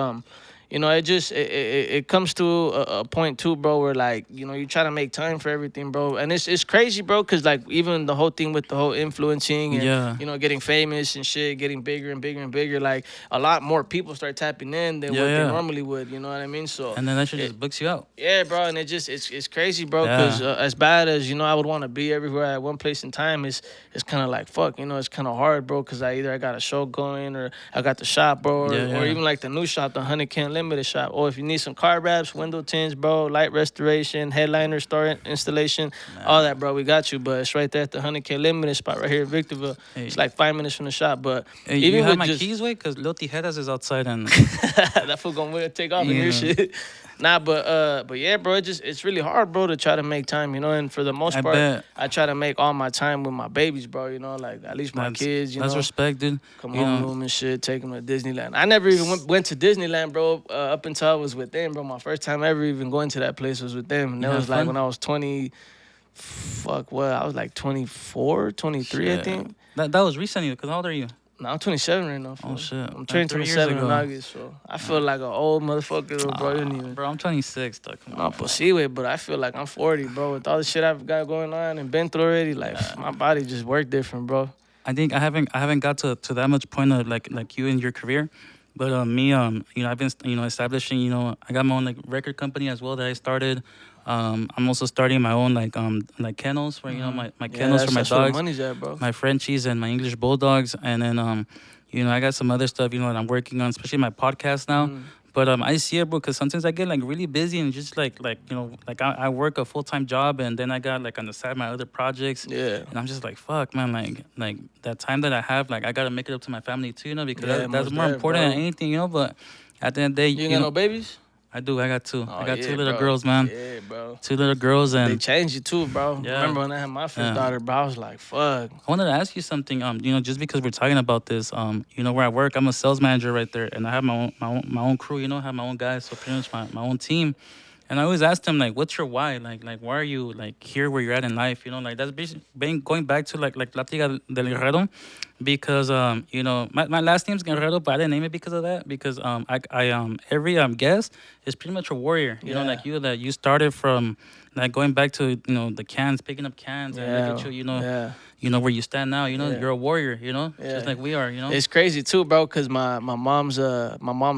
it just it comes to a point too, bro, where like you try to make time for everything, bro, and it's crazy, bro, because like even the whole thing with the whole influencing and Yeah, getting famous and shit, getting bigger and bigger and bigger, like a lot more people start tapping in than yeah, what they yeah. normally would. You know what I mean? So. And then that shit It, just books you out. yeah, bro, and it's crazy, bro. Cause Yeah, as bad as I would want to be everywhere at one place in time. It's kind of like fuck, it's kind of hard, bro. Cause I got a show going, or I got the shop, bro, yeah, or yeah. even like the new shop, the 100 can limited shop. Or if you need some car wraps, window tints, bro, light restoration, headliner store installation, all that, bro, we got you. But it's right there at the 100 can limited spot right here in Victorville. Hey, It's like 5 minutes from the shop, but hey, you even have with my just keys, wait, cause Lil Tijeras is outside, and that fool gonna take off in you your know, shit. Nah, but yeah, bro, it's really hard, bro, to try to make time, and for the most I part, bet I try to make all my time with my babies, bro. Like at least my kids, that's respect, dude. come You home to know, them and shit, take them to Disneyland. I never even went to Disneyland, bro, up until I was with them, bro. My first time ever even going to that place was with them, and you that have was like fun. when I was 20. Fuck, what? I was like 24, 23, I Shit. think. That was recently. Cause how old are you? No, I'm 27 right now. Oh Fool. shit, I'm turning 3 years 27 in ago. August, so I feel like an old motherfucker, bro. You don't even. Bro, I'm 26, though. Come No, on, pues sí, way, but I feel like I'm 40, bro. With all the shit I've got going on and been through already, like my body just worked different, bro. I think I haven't got to that much point of like you in your career, but me I've been establishing I got my own like record company as well that I started. I'm also starting my own like kennels for my Yeah, kennels for my that's where the dogs, money's at, bro. my Frenchies and my English bulldogs, and then I got some other stuff that I'm working on, especially my podcast now. But I see it, bro, because sometimes I get like really busy and just like I work a full-time job, and then I got like on the side my other projects, Yeah. and I'm just like fuck, man, like that time that I have, like I gotta make it up to my family too, because Yeah, that's most more def, important bro. than anything, But at the end of the day, You ain't got no babiys? I do. I got two. Oh, I got yeah, two little bro. girls, man. Yeah, bro. Two little girls, They and changed you too, bro. Yeah. Remember when I had my first Yeah. daughter, bro? I was like, fuck. I wanted to ask you something. Just because we're talking about this, where I work, I'm a sales manager right there, and I have my own crew. I have my own guys, so pretty much my own team. And I always ask them like, "What's your why? Like why are you like here where you're at in life? Like that's basically going back to like Platica del Guerrero, because my last name's Guerrero, but I didn't name it because of that. Because I every guest is pretty much a warrior. Yeah. Like you, that you started from like going back to the cans, picking up cans, and look at you. Yeah. Where you stand now. Yeah. You're a warrior. Yeah. Just like we are. It's crazy too, bro, cause my mom's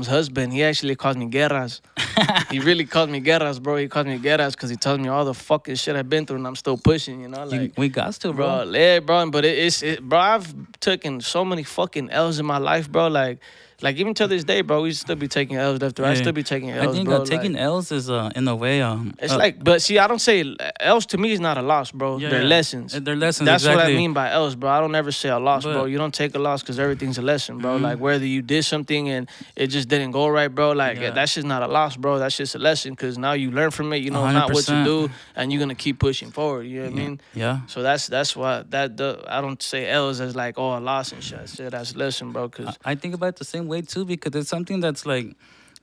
husband, he actually calls me Guerras. He really calls me Guerras, bro. He calls me Guerras because he tells me all the fucking shit I've been through and I'm still pushing, like. We got to, bro. Bro, yeah, bro, but bro, I've taken so many fucking L's in my life, bro. Like like even to this day, bro, we still be taking L's left or right. I Yeah. still be taking I L's, think bro. taking Like L's is in a way it's like, but see, I don't say L's to me is not a loss, bro. yeah, They're yeah. lessons. They're lessons That's what I exactly. mean by L's, bro. I don't ever say a loss, bro. But You don't take a loss because everything's a lesson, bro. mhm, Like whether you did something and it just didn't go right, bro. Like yeah, that's just not a loss, bro. That's just a lesson because now you learn from it. You a know hundred not what to percent. do, and you're gonna keep pushing forward. You know what I Yeah, mean? yeah. So that's why I don't say L's as like oh a loss and shit. I say that's lesson, bro. Cause I think about it the same way too because it's something that's like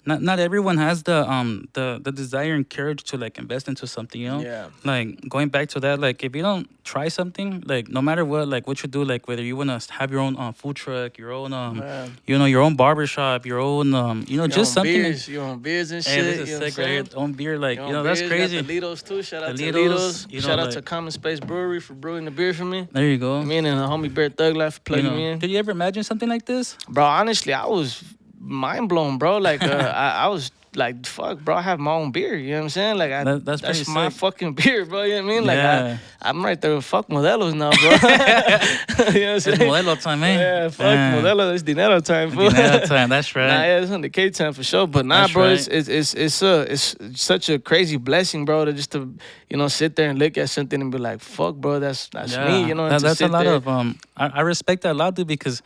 not everyone has the desire and courage to like invest into something, you know? yeah, Like going back to that, like if you don't try something, like no matter what, like what you do, like whether you wanna have your own food truck, your own man. your own barber shop, your own just something. You own beers and Hey, this shit. is You know what I'm sick right here. saying? Own beer, like You know, that's beers, crazy. got the Litos too. Shout The out to Litos, Litos. Shout out to Common Space Brewery for brewing the beer for me. there you go. Me and the homie Bear Thug Life for plugging me in. Did you ever imagine something like this? Bro, honestly, I was mind blown, bro. Like, I was like, fuck, bro, I have my own beer. You know what I'm saying? Like, That's pretty that's my sick. fucking beer, bro. You know what I mean? Like, Yeah. I'm right there with fuck Modelos now, bro. you know what I'm It's saying? Modelo time, eh? Yeah, fuck Modelo. It's Dinero time, fool. Dinero time, that's right. Nah, yeah, it's 100K time for sure. But nah, That's bro, right. it's such a crazy blessing, bro, to just to sit there and look at something and be like, fuck, bro, that's me, you know. And to that's a sit lot there, of I respect that a lot, dude, because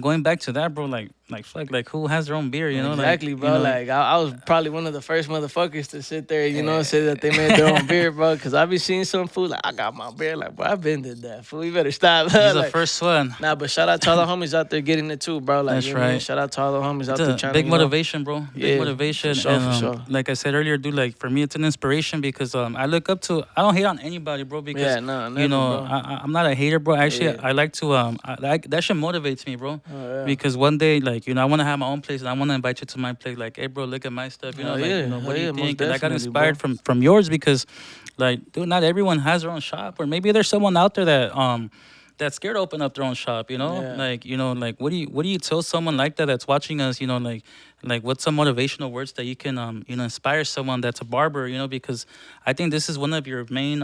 going back to that, bro, like fuck, like who has their own beer, you know? exactly, like, bro. Like I was probably one of the first motherfuckers to sit there, and say that they made their own beer, bro. Cause I be seeing some food like I got my beer, like bro, I've been did that. Fool, you better stop. he's the like, first one. nah, but shout out to all the homies out there getting it too, bro. Like That's you know what I mean? right. Shout out to all the homies out It's there a trying big to motivation, bro. Big Yeah, motivation. for sure, and, for sure. like I said earlier, dude, like for me, it's an inspiration because I look up to. I don't hate on anybody, bro. Because Yeah, no, never, bro. I'm not a hater, bro. Actually, Yeah. I like to that shit motivates me, bro. Oh, yeah. Because one day, like I want to have my own place and I want to invite you to my place. Like, hey, bro, look at my stuff. Hell Like, yeah, what hell do you yeah, most think? And I got definitely, inspired bro. from yours because, like, dude, not everyone has their own shop, or maybe there's someone out there that that's scared to open up their own shop, Yeah. like what do you tell someone like that that's watching us, like what's some motivational words that you can inspire someone that's a barber, because I think this is one of your main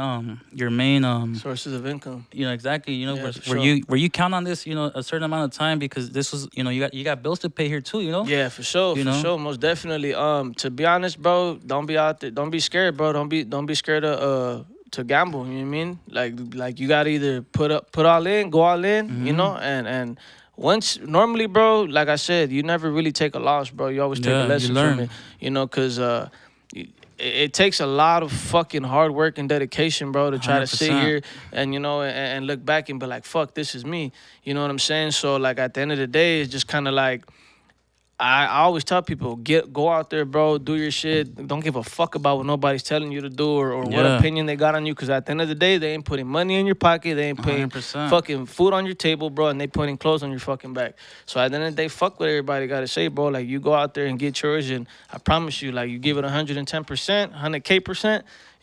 Sources of income. exactly, Yeah, where, for sure. where you count on this, a certain amount of time because this was, you got bills to pay here too, Yeah, for sure, You for know? sure, most definitely. To be honest, bro, don't be out there, don't be scared, bro. Don't be scared to gamble. You know what I mean? Like you gotta either put all in, go all in, Mm-hmm. and once normally, bro, like I said, you never really take a loss, bro. You always take Yeah, a you lesson learn. from it, cause it takes a lot of fucking hard work and dedication, bro, to try to sit 100%. here and and look back and be like, fuck, this is me. You know what I'm saying? So like at the end of the day, it's just kind of like I always tell people, go out there, bro, do your shit. Don't give a fuck about what nobody's telling you to do or what Yeah. opinion they got on you. Because at the end of the day, they ain't putting money in your pocket. They ain't putting 100%. fucking food on your table, bro, and they putting clothes on your fucking back. So at the end of the day, fuck what everybody got to say, bro. Like, you go out there and get yours, and I promise you, like, you give it 110%, 100K%.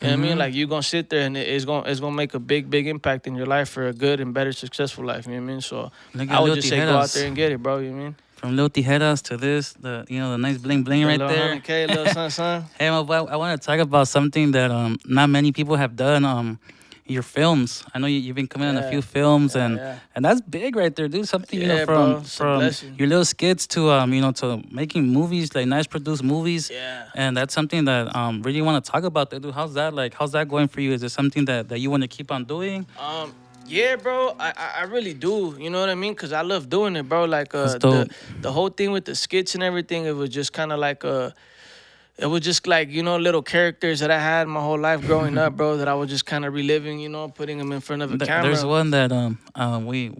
You know what I mean? Like, you going to sit there, and it's gonna make a big impact in your life for a good and better, successful life. You know what I mean? So Look I at would Lil just say go out Tijeras. there and get it, bro. You know what I mean? From Lil Tijeras to this, the nice bling bling right Little there. 100K, little son. Hey, I want to talk about something that not many people have done. Your films. I know you've been coming on a Yeah. few films, Yeah, and yeah. and that's big right there, dude. Something Yeah, bro. It's a blessing. your little skits to to making movies, like nice produced movies. Yeah. And that's something that really want to talk about, that, dude. How's that like? How's that going for you? Is it something that you want to keep on doing? Yeah, bro. I really do. You know what I mean? Cause I love doing it, bro. Like That's dope. the whole thing with the skits and everything, it was just kind of like it was just like little characters that I had my whole life growing up, bro. That I was just kind of reliving, putting them in front of a camera. There's one that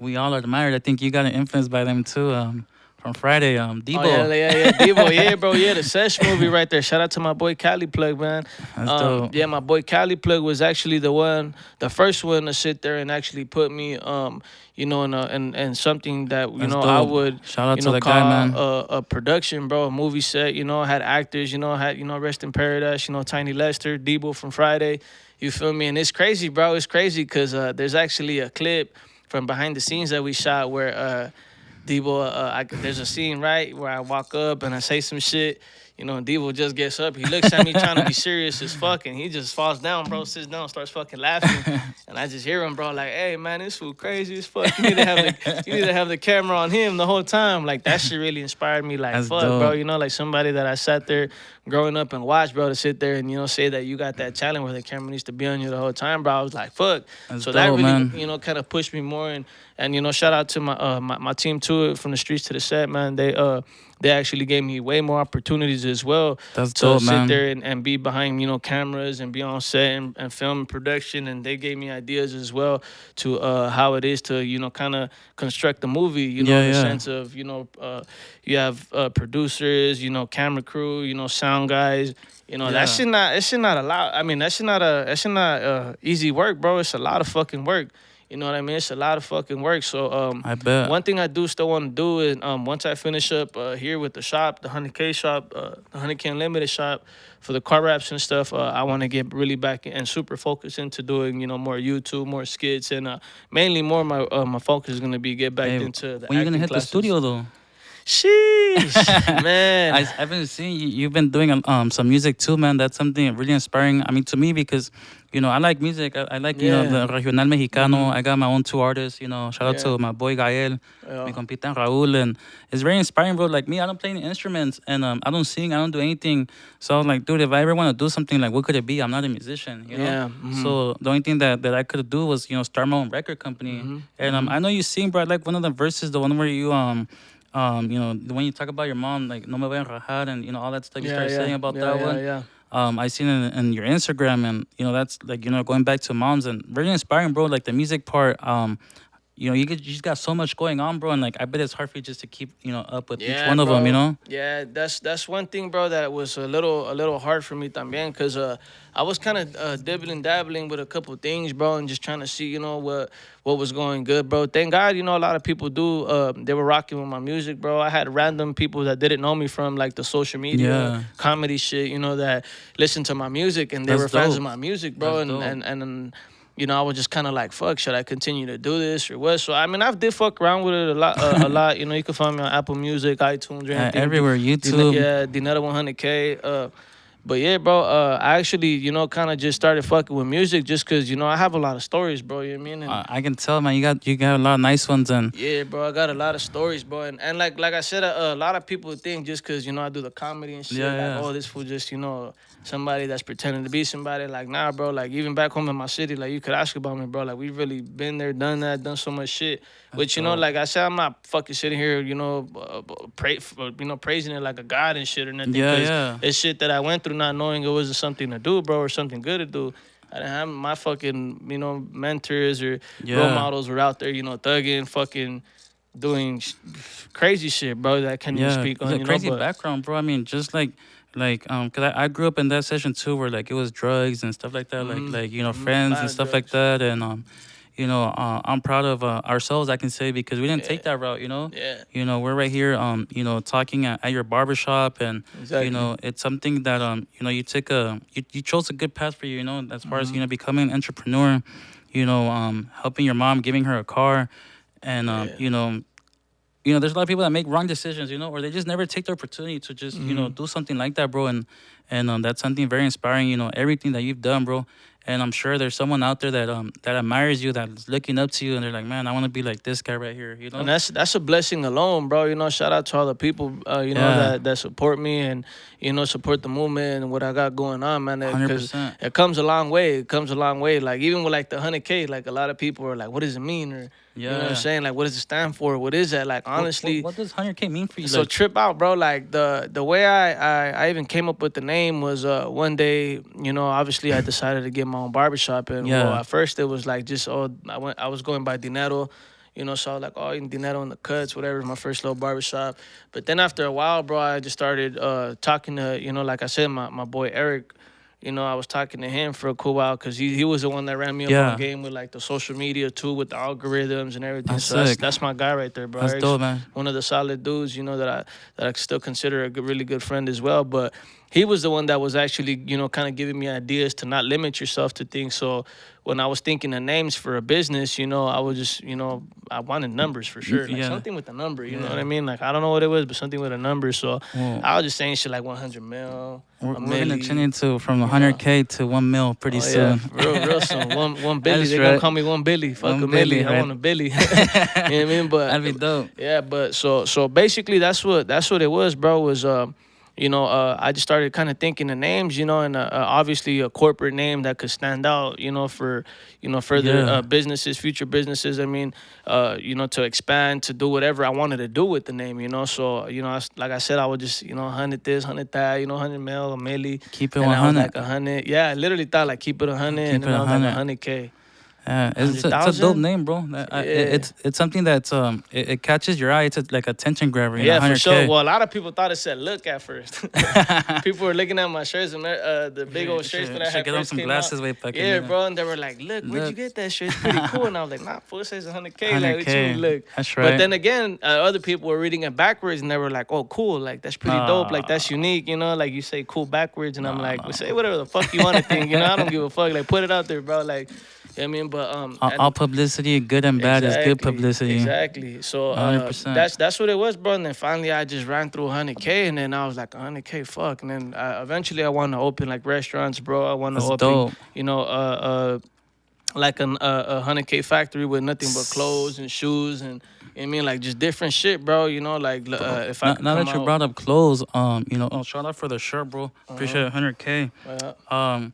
we all admired. I think you got influenced by them too. From Friday, Debo. Oh, yeah, Devo, yeah, bro, yeah, the Sesh movie right there. Shout out to my boy Cali Plug, man. That's dope. Yeah, my boy Cali Plug was actually the first one to sit there and actually put me, in something that That's I dope. would, Shout out to call that guy, man. a production, bro, a movie set. Had actors, had Rest in Paradise, Tiny Lester, Debo from Friday. You feel me? And it's crazy, bro. It's crazy because there's actually a clip from behind the scenes that we shot where. Debo, there's a scene right where I walk up and I say some shit, You know, and Devo just gets up. He looks at me trying to be serious as fuck, and he just falls down, bro. Sits down, starts fucking laughing, and I just hear him, bro, like, "Hey, man, this fool crazy as fuck. You need to have the camera on him the whole time." Like that shit really inspired me. Like, That's fuck, bro. dope. You know, like somebody that I sat there growing up and watched, bro, to sit there and say that you got that talent where the camera needs to be on you the whole time, bro. I was like, fuck. That's So that dope, really, man. kind of pushed me more, and shout out to my team too, from the streets to the set, man. They actually gave me way more opportunities as well That's to dope, sit there man. and be behind cameras and be on set and film production, and they gave me ideas as well to how it is to kind of construct a movie, Yeah, in the yeah. sense of you have producers, camera crew, sound guys. Yeah. That shit not a lot. I mean, that shit not easy work, bro. It's a lot of fucking work. You know what I mean? It's a lot of fucking work. So I bet. one thing I do still want to do is once I finish up here with the shop, the 100K shop, the 100K Unlimited shop for the car wraps and stuff, I want to get really back and super focused into doing more YouTube, more skits, and mainly more my focus is gonna be get back Hey, into the when you gonna acting hit the classes. studio though? Sheesh, man. I've been seeing you. You've been doing some music too, man. That's something really inspiring. I mean, to me, because I like music. I like Yeah. the regional mexicano. I got my own two artists. Shout out Yeah. to my boy Gael, Yeah. mi compita Raúl, and it's very inspiring, bro. Like me, I don't play any instruments, and I don't sing. I don't do anything. So I was like, dude, if I ever want to do something, like, what could it be? I'm not a musician, you know. Yeah. Mm-hmm. So the only thing that I could do was start my own record company. Mm-hmm. And Mm-hmm. I know you sing, bro. I like one of the verses, the one where when you talk about your mom, like no me voy a rajar, and all that stuff you Yeah. started Yeah. saying about Yeah. that Yeah. one. Yeah. I seen it in your Instagram, and that's like going back to moms and really inspiring, bro. Like the music part, you just got so much going on, bro, and like I bet it's hard for you just to keep up with each Yeah, one of them, bro. Yeah, that's one thing, bro. That was a little hard for me también, cause I was kind of dibbling dabbling with a couple things, bro, and just trying to see what was going good, bro. Thank God, a lot of people do. They were rocking with my music, bro. I had random people that didn't know me from like the social media Yeah, comedy shit, that listened to my music and they that's were fans of dope. my music, bro. That's And dope. I was just kind of like, fuck, should I continue to do this or what? So I mean, I did fuck around with it a lot, a lot. You can find me on Apple Music, iTunes, or anything. Everywhere, YouTube. Yeah, Dinero 100K. But yeah, bro, I actually, kind of just started fucking with music just because, I have a lot of stories, bro. You know what I mean? And I can tell, man. You got a lot of nice ones, and yeah, bro, I got a lot of stories, bro, and like I said, a lot of people think just because I do the comedy and shit, yeah, like, yeah. oh, this fool just somebody that's pretending to be somebody. Like, nah, bro, like even back home in my city, like you could ask about me, bro. Like we've really been there, done that, done so much shit. Which dope. like I said, I'm not fucking sitting here, praising it like a god and shit or nothing. Yeah, 'Cause yeah. it's shit that I went through, not knowing it was something to do, bro, or something good to do. I didn't have my fucking, mentors or role Yeah. models were out there, thugging, fucking doing crazy shit, bro, that I can't even Yeah, speak it's on, a crazy but background, bro. I mean, just cause I grew up in that session too, where like it was drugs and stuff like that, a friends lot and of stuff like drugs. that, and I'm proud of ourselves, I can say, because we didn't Yeah, take that route, you know. yeah, We're right here, talking at your barbershop, and exactly. it's something that you chose a good path for you, as far as becoming an entrepreneur, helping your mom, giving her a car, and Yeah. there's a lot of people that make wrong decisions, or they just never take the opportunity to just, do something like that, bro. And that's something very inspiring, everything that you've done, bro. And I'm sure there's someone out there that admires you, that's looking up to you, and they're like, man, I want to be like this guy right here, And that's a blessing alone, bro. Shout out to all the people, Yeah, that support me and support the movement and what I got going on, man. Because 100%. it comes a long way. It comes a long way. Like even with like the 100K, like a lot of people are like, what does it mean? Or you know what I'm Yeah. saying? Like, what does it stand for? What is that? Like, honestly, What does 100K mean for you? so Like, trip out, bro. Like the way I even came up with the name was one day, obviously I decided to get my own barbershop, and well, yeah, at first it was like just I was going by Dinero. So I was like, oh, Dinero in the cuts, whatever, my first little barbershop. But then after a while, bro, I just started talking to, like I said, my boy Eric. I was talking to him for a cool while because he was the one that ran me up on yeah. game with like the social media too, with the algorithms and everything. That's So that's sick. that's my guy right there, bro. That's Eric's dope, man. one of the solid dudes, that I still consider a really good friend as well. But he was the one that was actually, kind of giving me ideas to not limit yourself to things. So when I was thinking of names for a business, I was just, I wanted numbers for sure, like Yeah, something with a number. You know what yeah. I mean? Like I don't know what it was, but something with a number. So Well, I was just saying shit like 100 mil, we're, a we're gonna change milli. into from You know? 100K to 1 mil pretty Oh yeah, soon. real soon. One Billy. That's They're gonna right. call me one Billy. Fuck a 1 billion, milli. I right? want a Billy. You know what I mean? But That'd be dope. yeah, but so basically that's what it was, bro. Was I just started kind of thinking of names, and obviously a corporate name that could stand out, for further Yeah. businesses, future businesses. I mean, to expand, to do whatever I wanted to do with the name, So like I said, I would just 100 that, 100 mil, a milli, Keep it and I was like 100. 100. Yeah, I literally thought like keep it 100, and Keep it then I was like 100. 100K, Yeah, it's a dope 100,000. name, bro. Yeah. It's something that's it catches your eye. It's like attention grabber. Yeah, for sure. 100K. Well, a lot of people thought it said "look" at first. People were looking at my shirts and the big old shirts that I Should had get them first some came out. glasses way fucking. Yeah, bro, and they were like, "Look, where'd you Look. get that shirt? It's pretty cool." And I was like, "Nah, fool, it says 100K. Like, what you mean, 100K. look?" That's But right. then again, other people were reading it backwards, and they were like, "Oh, cool. Like that's pretty dope. Like that's unique. Like you say cool backwards." And I'm like, "Well, say whatever the fuck you want to think. I don't give a fuck. Like put it out there, bro. Like." You know what I mean, but All publicity, good and bad, is good publicity. Exactly. So 100%. that's what it was, bro. And then finally, I just ran through 100K, and then I was like 100K, fuck. And then eventually, I want to open like restaurants, bro. I want to That's open, dope. like a 100K factory with nothing but clothes and shoes and. I mean, like just different shit, bro. Like if I Now, could now come that you out, brought up clothes, shout out for the shirt, bro. Appreciate 100K. Um,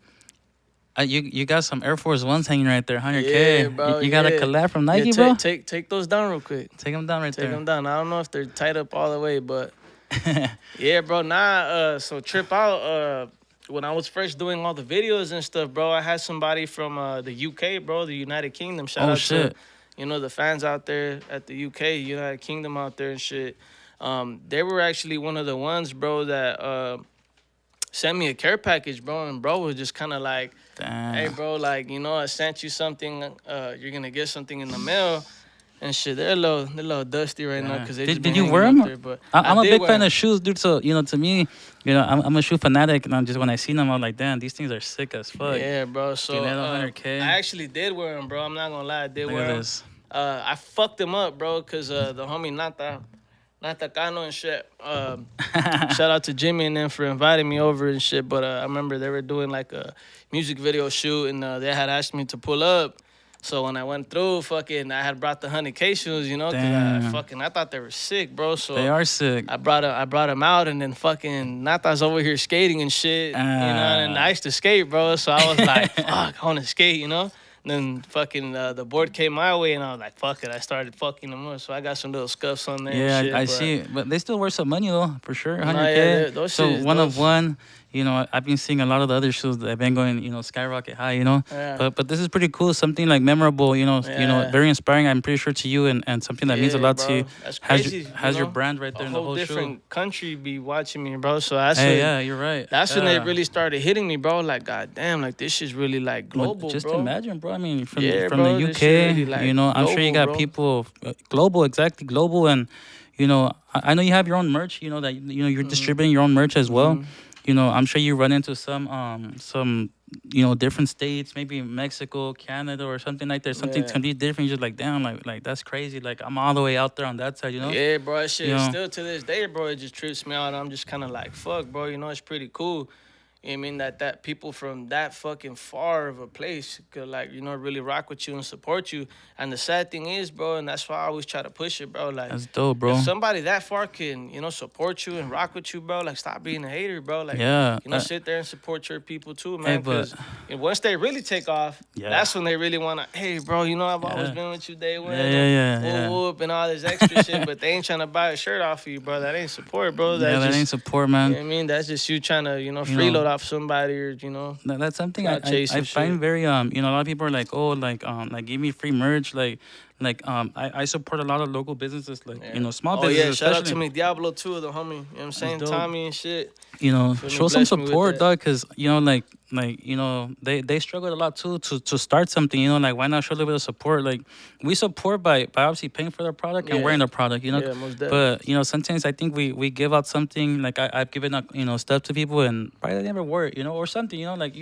you got some Air Force Ones hanging right there, 100K. yeah, bro. You got a yeah. collab from Yeah, Nike, bro. take those down real quick. Take them down right Take there. them down. I don't know if they're tied up all the way, but yeah, bro. So trip out. When I was first doing all the videos and stuff, bro, I had somebody from the UK, bro, the United Kingdom. Shout Oh out shit. to the fans out there at the UK, United Kingdom out there and shit. They were actually one of the ones, bro, that sent me a care package, bro, and bro was just kind of like, Damn. hey, bro, like I sent you something. You're gonna get something in the mail. And shit, they're a little dusty right now Yeah. because they Did, just did been you hanging wear up them? there. But I'm a did big wear fan 'em. of shoes, dude. So to me, I'm a shoe fanatic, and I'm just when I seen them, I'm like, damn, these things are sick as fuck. Yeah, bro. So Dinero 100K. I actually did wear them, bro. I'm not gonna lie, I did Look wear at them. this. I fucked them up, bro, cause the homie Nata Cano and shit. Shout out to Jimmy and them for inviting me over and shit. But I remember they were doing like a music video shoot, and they had asked me to pull up. So when I went through, fucking, I had brought the 100K shoes, cause Damn. I thought they were sick, bro. So They are sick. I brought him out, and then fucking Nata's over here skating and shit, and I used to skate, bro. So I was like, fuck, I want to skate, And then fucking the board came my way, and I was like, fuck it. I started fucking them up, so I got some little scuffs on there. Yeah, and shit, I but see. But they still worth some money though, for sure. Nah, 100K. yeah, those So shits, one of those- one. I've been seeing a lot of the other shows that have been going, skyrocket high. Yeah. But this is pretty cool. Something like memorable. Yeah. Very inspiring. I'm pretty sure to you, and something that means a Yeah, lot bro. to you. That's Has crazy. has your brand right there A in the whole different show. country be watching me, bro. So that's Hey, when, yeah, you're right. that's when Yeah. it really started hitting me, bro. Like, god damn, like this shit's really like Well, global, just bro. imagine, bro. I mean, from Yeah, from bro, the this UK, shit really, like, I'm sure you global, got bro. people global, exactly global, and I know you have your own merch. That you're Mm-hmm. distributing your own merch as well. I'm sure you run into some different states, maybe Mexico, Canada, or something like that. Something Yeah. completely different. You're just like, damn, like that's crazy. Like I'm all the way out there on that side. Yeah, bro, that shit You know? still to this day, bro. It just trips me out. I'm just kind of like, fuck, bro. It's pretty cool. You know what I mean that people from that fucking far of a place could like really rock with you and support you. And the sad thing is, bro, and that's why I always try to push it, bro. Like That's dope, bro. if somebody that far can support you and rock with you, bro, like stop being a hater, bro. Like Yeah, sit there and support your people too, Hey, man. but- Because once they really take off, Yeah. that's when they really wanna. Hey, bro, I've always Yeah. been with you day one. Yeah. Whoop and all this extra shit, but they ain't trying to buy a shirt off of you, bro. That ain't support, bro. That's Yeah, that just, ain't support, man. you know what I mean? That's just you trying to, freeload off somebody or, That's something I Clout chase I and find shit. very a lot of people are like, oh, like give me free merch, like I support a lot of local businesses, like Yeah. small Oh yeah, businesses shout out to especially. me Diablo too, the homie. You know what I'm That's saying? dope. Tommy and shit. Feel me? Show some Bless me with support, that. dog, because they struggled a lot too to start something. Like, why not show a little bit of support? Like, we support by obviously paying for their product and Yeah. wearing their product. Yeah, most definitely. But sometimes I think we give out something, like I've given out stuff to people and probably they never wear it, or something. Like,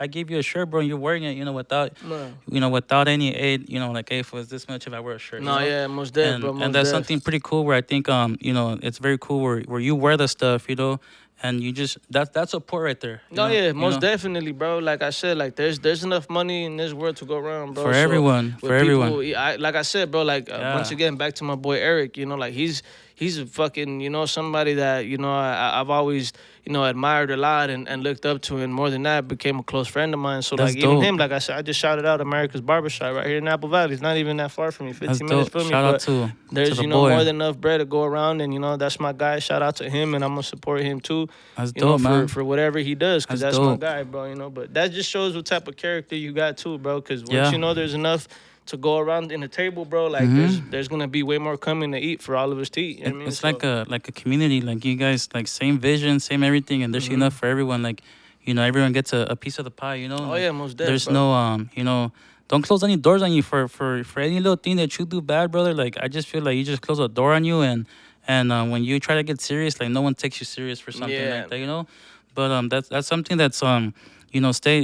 I gave you a shirt, bro, and you're wearing it, without Man. without any aid, like, hey, for this much if I wear a shirt, No, yeah, most def, bro, and most that's def. something pretty cool where I think it's very cool where you wear the stuff, and you just that's support right there, No, yeah, most definitely, bro. Like I said, like there's enough money in this world to go around, bro. for So everyone, for with everyone. people, like I said, bro, like once Yeah, again, back to my boy Eric, like he's a fucking, somebody that I've always admired a lot and looked up to, and more than that, became a close friend of mine. So that's like even dope. him, like I said, I just shouted out America's Barbershop right here in Apple Valley. It's not even that far from me, That's 15 minutes dope. from me, Shout out but to there's the more boy. than enough bread to go around, and that's my guy. Shout out to him, and I'm gonna support him too, That's dope, for man. whatever he does, because That's that's my dope. guy, bro. But that just shows what type of character you got too, bro. Because once Yeah. there's enough to go around in the table, bro, like Mhm. there's gonna be way more coming to eat for all of us to eat. You know what I mean? It's So. like a community. Like, you guys, like, same vision, same everything, and there's enough for everyone. Like, everyone gets a piece of the pie. Oh Like, yeah, most deaf, there's bro. no don't close any doors on you for any little thing that you do bad, brother. Like, I just feel like you just close a door on you, and when you try to get serious, like, no one takes you serious for something Yeah. like that. But that's something that's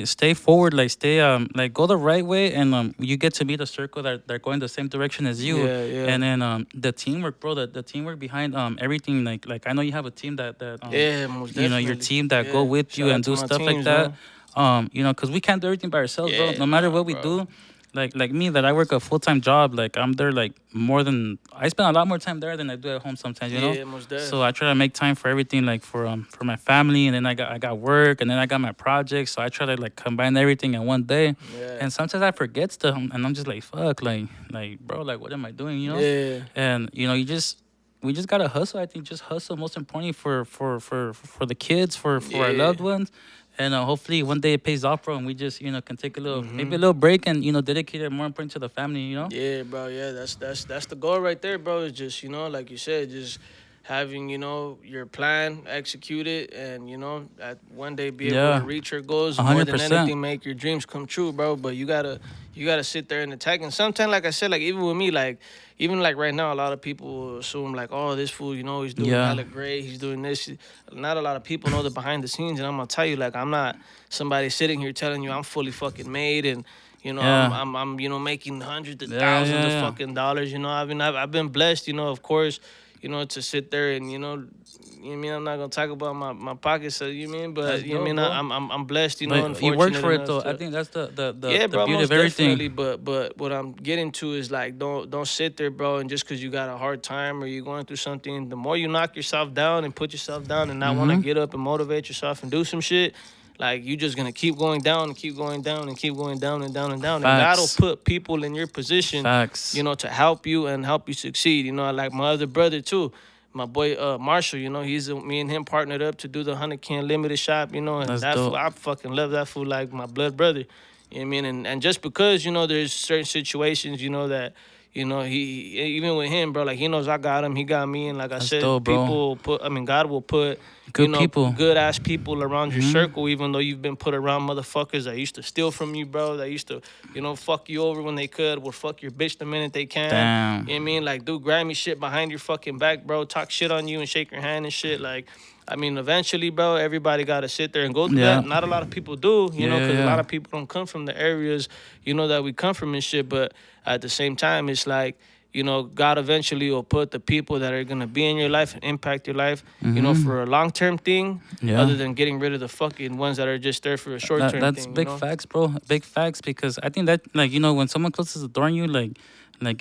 stay forward, like, stay like, go the right way, and you get to meet a circle that they're going the same direction as you. Yeah, yeah. And then the teamwork, bro, the teamwork behind everything, like I know you have a team that Yeah, most your definitely. team that go Yeah. with Shout you out and to do my stuff like teams, that. man. Because we can't do everything by ourselves, bro. Yeah, No matter nah, what we bro. do, like me, that I work a full-time job, like, I'm there, like, I spend a lot more time there than I do at home sometimes. Yeah, most So def. I try to make time for everything, like, for my family, and then I got work, and then I got my projects. So I try to, like, combine everything in one day. Yeah. And sometimes I forget stuff, and I'm just like, fuck, like, bro, like, what am I doing, Yeah. And we just gotta hustle. I think just hustle, most importantly, for the kids, for our Yeah. loved ones, and hopefully one day it pays off, bro, and we just can take a little, maybe a Mhm. little break, and dedicate it more important to the family. Yeah, bro. Yeah, that's the goal right there, bro. Is just like you said, just having your plan executed, and at one day be able to Yeah, reach your goals, a and more hundred than percent. anything, make your dreams come true, bro. But you gotta sit there and attack. And sometimes, like I said, like even with me, like even like right now, a lot of people assume like, oh, this fool, he's doing Yeah, hella great, he's doing this. Not a lot of people know the behind the scenes, and I'm gonna tell you, like, I'm not somebody sitting here telling you I'm fully fucking made, and yeah, I'm making hundreds of yeah, thousands yeah, of yeah. fucking dollars. I mean, I've been blessed, of course, to sit there and you know what I mean. I'm not gonna talk about my pockets, so you mean, That's but you know what I dope, mean. bro. I'm blessed, But and you worked fortunate for it, enough though. I to. think that's Yeah, the bro, beauty of most everything. definitely. But what I'm getting to is like don't sit there, bro, and just because you got a hard time or you're going through something, the more you knock yourself down and put yourself down and not want to Mm-hmm. get up and motivate yourself and do some shit, like you just gonna keep going down and keep going down and keep going down and down and down, and God will Facts, put people in your position, facts. to help you and help you succeed. Like my other brother too. My boy Marshall, me and him partnered up to do the 100 can limited shop, and That's that fool, dope. I fucking love that fool like my blood brother. You know what I mean? And just because, there's certain situations, that, he even with him, bro, like he knows I got him, he got me. And like I That's said, dope, bro. God will put, Good people. good ass people around your Mm-hmm. circle, even though you've been put around motherfuckers that used to steal from you, bro, that used to, fuck you over when they could, will fuck your bitch the minute they can. Damn. You know what I mean? Like, do grimy shit behind your fucking back, bro. Talk shit on you and shake your hand and shit. Like, I mean, eventually, bro, everybody got to sit there and go through Yeah. that. Not a lot of people do, Yeah, yeah, because a lot yeah. of people don't come from the areas, that we come from and shit. But at the same time, it's like, God eventually will put the people that are going to be in your life and impact your life, Mm-hmm. for a long term thing, Yeah. other than getting rid of the fucking ones that are just there for a short term That's thing, big facts, bro. Big facts, because I think that, like, when someone closes the door on you, like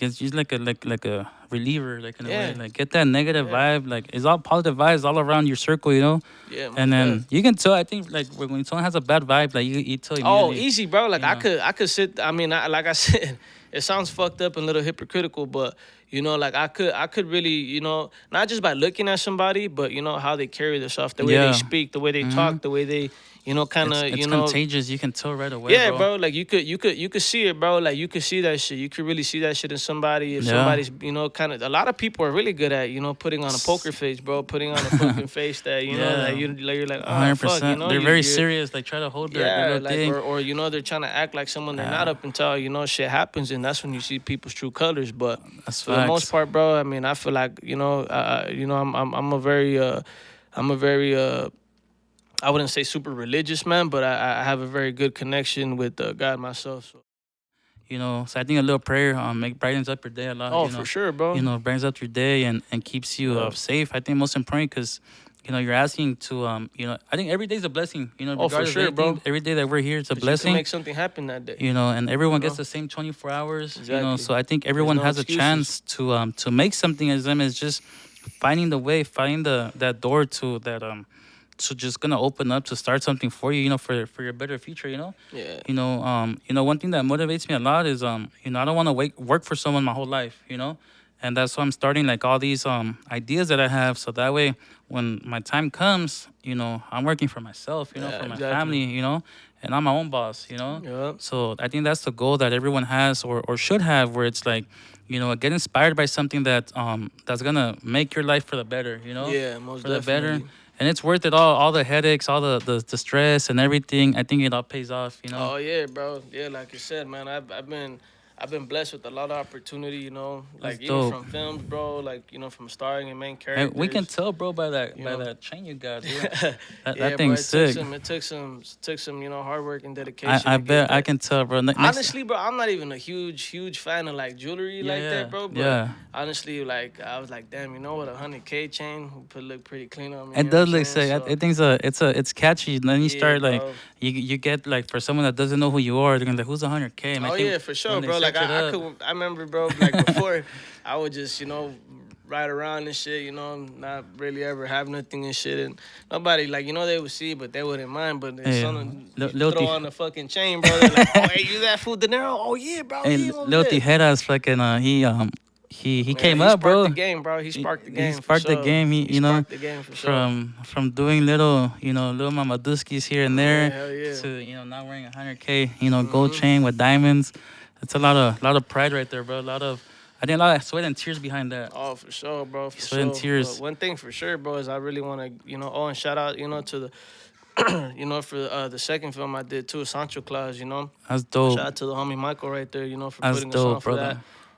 it's just like a reliever, like, in a way, Yeah. like, get that negative Yeah. vibe, like, it's all positive vibes all around your circle, Yeah, and most then def. you can tell. I think, like, when someone has a bad vibe, like, you tell Oh, immediately. easy, bro. Like You know. I could sit. I mean, like I said, it sounds fucked up and a little hypocritical, but You know, like I could really, not just by looking at somebody, but how they carry themselves, the way they Yeah. speak, the way they Hmm. talk, the way they, kind It's of, it's contagious. You can tell right away, yeah, bro. bro. Like you could see it, bro. Like you could see that shit. You could really see that shit in somebody. If Yeah. somebody's, kind of. A lot of people are really good at, putting on a poker face, bro. Putting on a fucking face that, that Yeah. you're like, oh fuck, 100%. They're very serious. Like try to hold their yeah, little like thing. or they're trying to act like someone they're not Yeah, up until shit happens, and that's when you see people's true colors. But that's for the most facts. part, bro, I mean, I feel like I'm a very I wouldn't say super religious man, but I have a very good connection with God myself. So. So I think a little prayer make brightens up your day a lot. Oh, for sure, bro. Brightens up your day and keeps you Yeah. safe. I think most important because you're asking to I think every day's a blessing. Oh, for Regardless of sure, anything, bro. every day that we're here, it's a Because you can blessing. make something happen that day. And everyone You gets know? the same 24 hours. Exactly. So I think There's everyone no has a excuses. chance to make something as them is just finding the way, finding that door to that so just gonna open up to start something for you, for your better future, Yeah. one thing that motivates me a lot is I don't want to work for someone my whole life, and that's why I'm starting like all these ideas that I have, so that way when my time comes, I'm working for myself, Yeah, for my exactly. family, and I'm my own boss, Yeah. so I think that's the goal that everyone has or should have, where it's like, get inspired by something that's gonna make your life for the better, Yeah, most for the better. definitely. And it's worth it all the headaches, all the stress and everything. I think it all pays off. Oh yeah, bro. Yeah, like you said, man. I've been blessed with a lot of opportunity. That's Like even dope. from films, bro. Like from starring in main And we can characters. tell, bro, by that You by know. that chain you got, dude. That Yeah, that bro. thing's sick. It took some hard work and dedication I to get bet I that. can tell, bro. Next, Honestly, bro, I'm not even a huge fan of like jewelry yeah, like yeah, that, bro. But yeah. honestly, like I was like, damn, you know what, 100K chain would look pretty clean on me. It You know what does I'm look saying? sick. So I think it's catchy. And then you yeah, start like bro. you get like for someone that doesn't know who you are, they're gonna be like, who's 100K? And I Oh think yeah, for sure, when they bro. Like search it I up, could I remember, bro, like before I would just, ride around and shit, not really ever have nothing and shit, and nobody like they would see but they wouldn't mind, but then hey, someone you Lil throw T, on the fucking chain, bro, they're like, oh hey, you that fool Dinero? Oh yeah, bro, hey, yeah, over Lil there. Tijeras fucking he Yeah, came he up, sparked the bro. game, bro. He He, sparked the he game for sparked the sure. game. He sparked the game for sure. From doing little mamaduskis here and Yeah, there hell yeah. to not wearing 100K gold Mhm. chain with diamonds. It's a lot of pride right there, bro. I think a lot of sweat and tears behind that. Oh, for sure, bro, for Sweat and sure. tears. But one thing for sure, bro, is I really want to, and shout out, to the, for the second film I did too, Sancho Claus, That's dope. Shout out to the homie Michael right there, for That's putting us on dope, for that.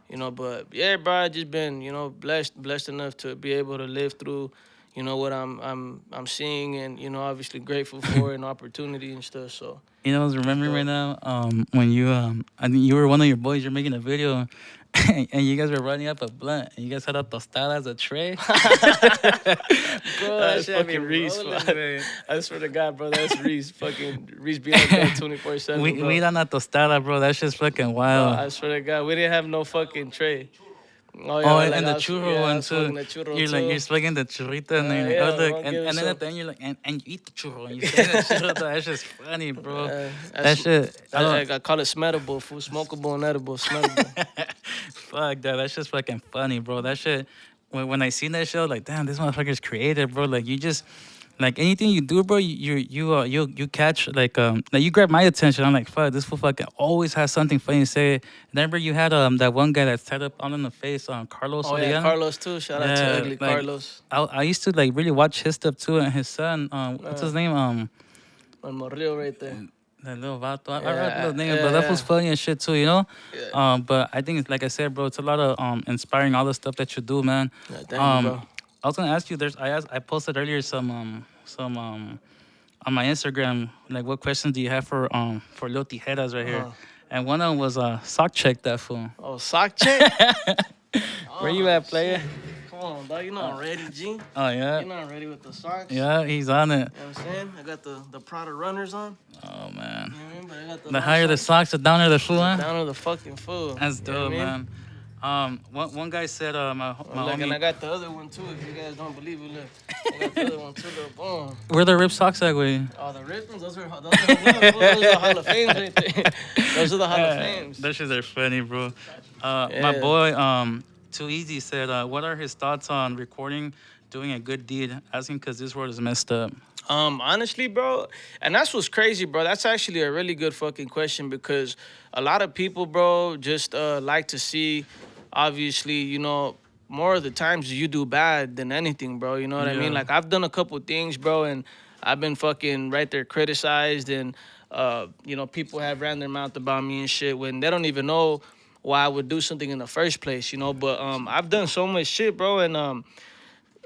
brother. But yeah, bro, I just been, blessed enough to be able to live through, what I'm seeing, and obviously grateful for an opportunity and stuff. So I was remembering dope. right now when you I think you were one of your boys. You're making a video. And you guys were running up a blunt, and you guys had a tostada as a tray. Bro, that That's shit had me fucking Reese, rolling, fuck. man. I swear to God, bro, that's Reese. Fucking Reese be like that 24/7, We bro. we done a tostada, bro. That shit's fucking Bro, wild. I swear to God, we didn't have no fucking tray. Oh yeah, Oh, like and I the was, churro yeah, I one was smoking too. the churro You're like too. you're slugging the churrito, and then you're like, Yeah, oh look, bro, and, give and us then some. at the end you're like, and you eat the churro, and you say the churro. That's just funny, bro. That That's, shit. I call it smellable, food, smokable and edible, smellable. Fuck that. That's just fucking funny, bro. That shit. When I seen that show, like, damn, this motherfucker's creative, bro. Like, you just like anything you do, bro. You catch like you grab my attention. I'm like, fuck, this fool fucking always has something funny to say. Remember you had that one guy that's tied up all in the face, Carlos Oh yeah, Soriano. Carlos too. Shout out to Yeah, Ugly like Carlos. I used to like really watch his stuff too, and his son, what's Uh, his name, on Morrillo right there. that little vato. I forgot Yeah, the name, but that yeah, was funny and shit too. yeah. But I think it's like I said, bro, it's a lot of inspiring all the stuff that you do, man. Yeah, thank you, Um, bro. I was gonna ask you. I posted earlier some on my Instagram, like what questions do you have for Lil Tijeras right here, Uh-huh. and one of them was sock check that fool. Oh, sock check. Where you at, player? Come on, dog. You know I'm ready, G. Oh yeah, You know I'm ready with the socks. yeah, he's on it. You know what I'm saying? I got the Prada runners on. Oh man, You know what I mean? But I got the long higher the socks. socks, the downer the fool, huh? Down to the fucking food. That's You know what dope, I mean? man. One guy said my Look, and I homie. got the other one too. If you guys don't believe it, look, I got the other one too. Look, boom. Where the rip socks at, way? Oh, the ribbons, those are the Hall of Fames right there. Those are the Hall of Fames. That shit are funny, bro. Yeah. My boy, Too Easy said, "What are his thoughts on recording, doing a good deed?" Asking because this world is messed up. Honestly, bro, and that's what's crazy, bro. That's actually a really good fucking question because a lot of people, bro, just like to see, obviously, more of the times you do bad than anything, bro. You know what I mean? Yeah, Like I've done a couple things, bro, and I've been fucking right there criticized, and people have ran their mouth about me and shit when they don't even know why I would do something in the first place, But I've done so much shit, bro, and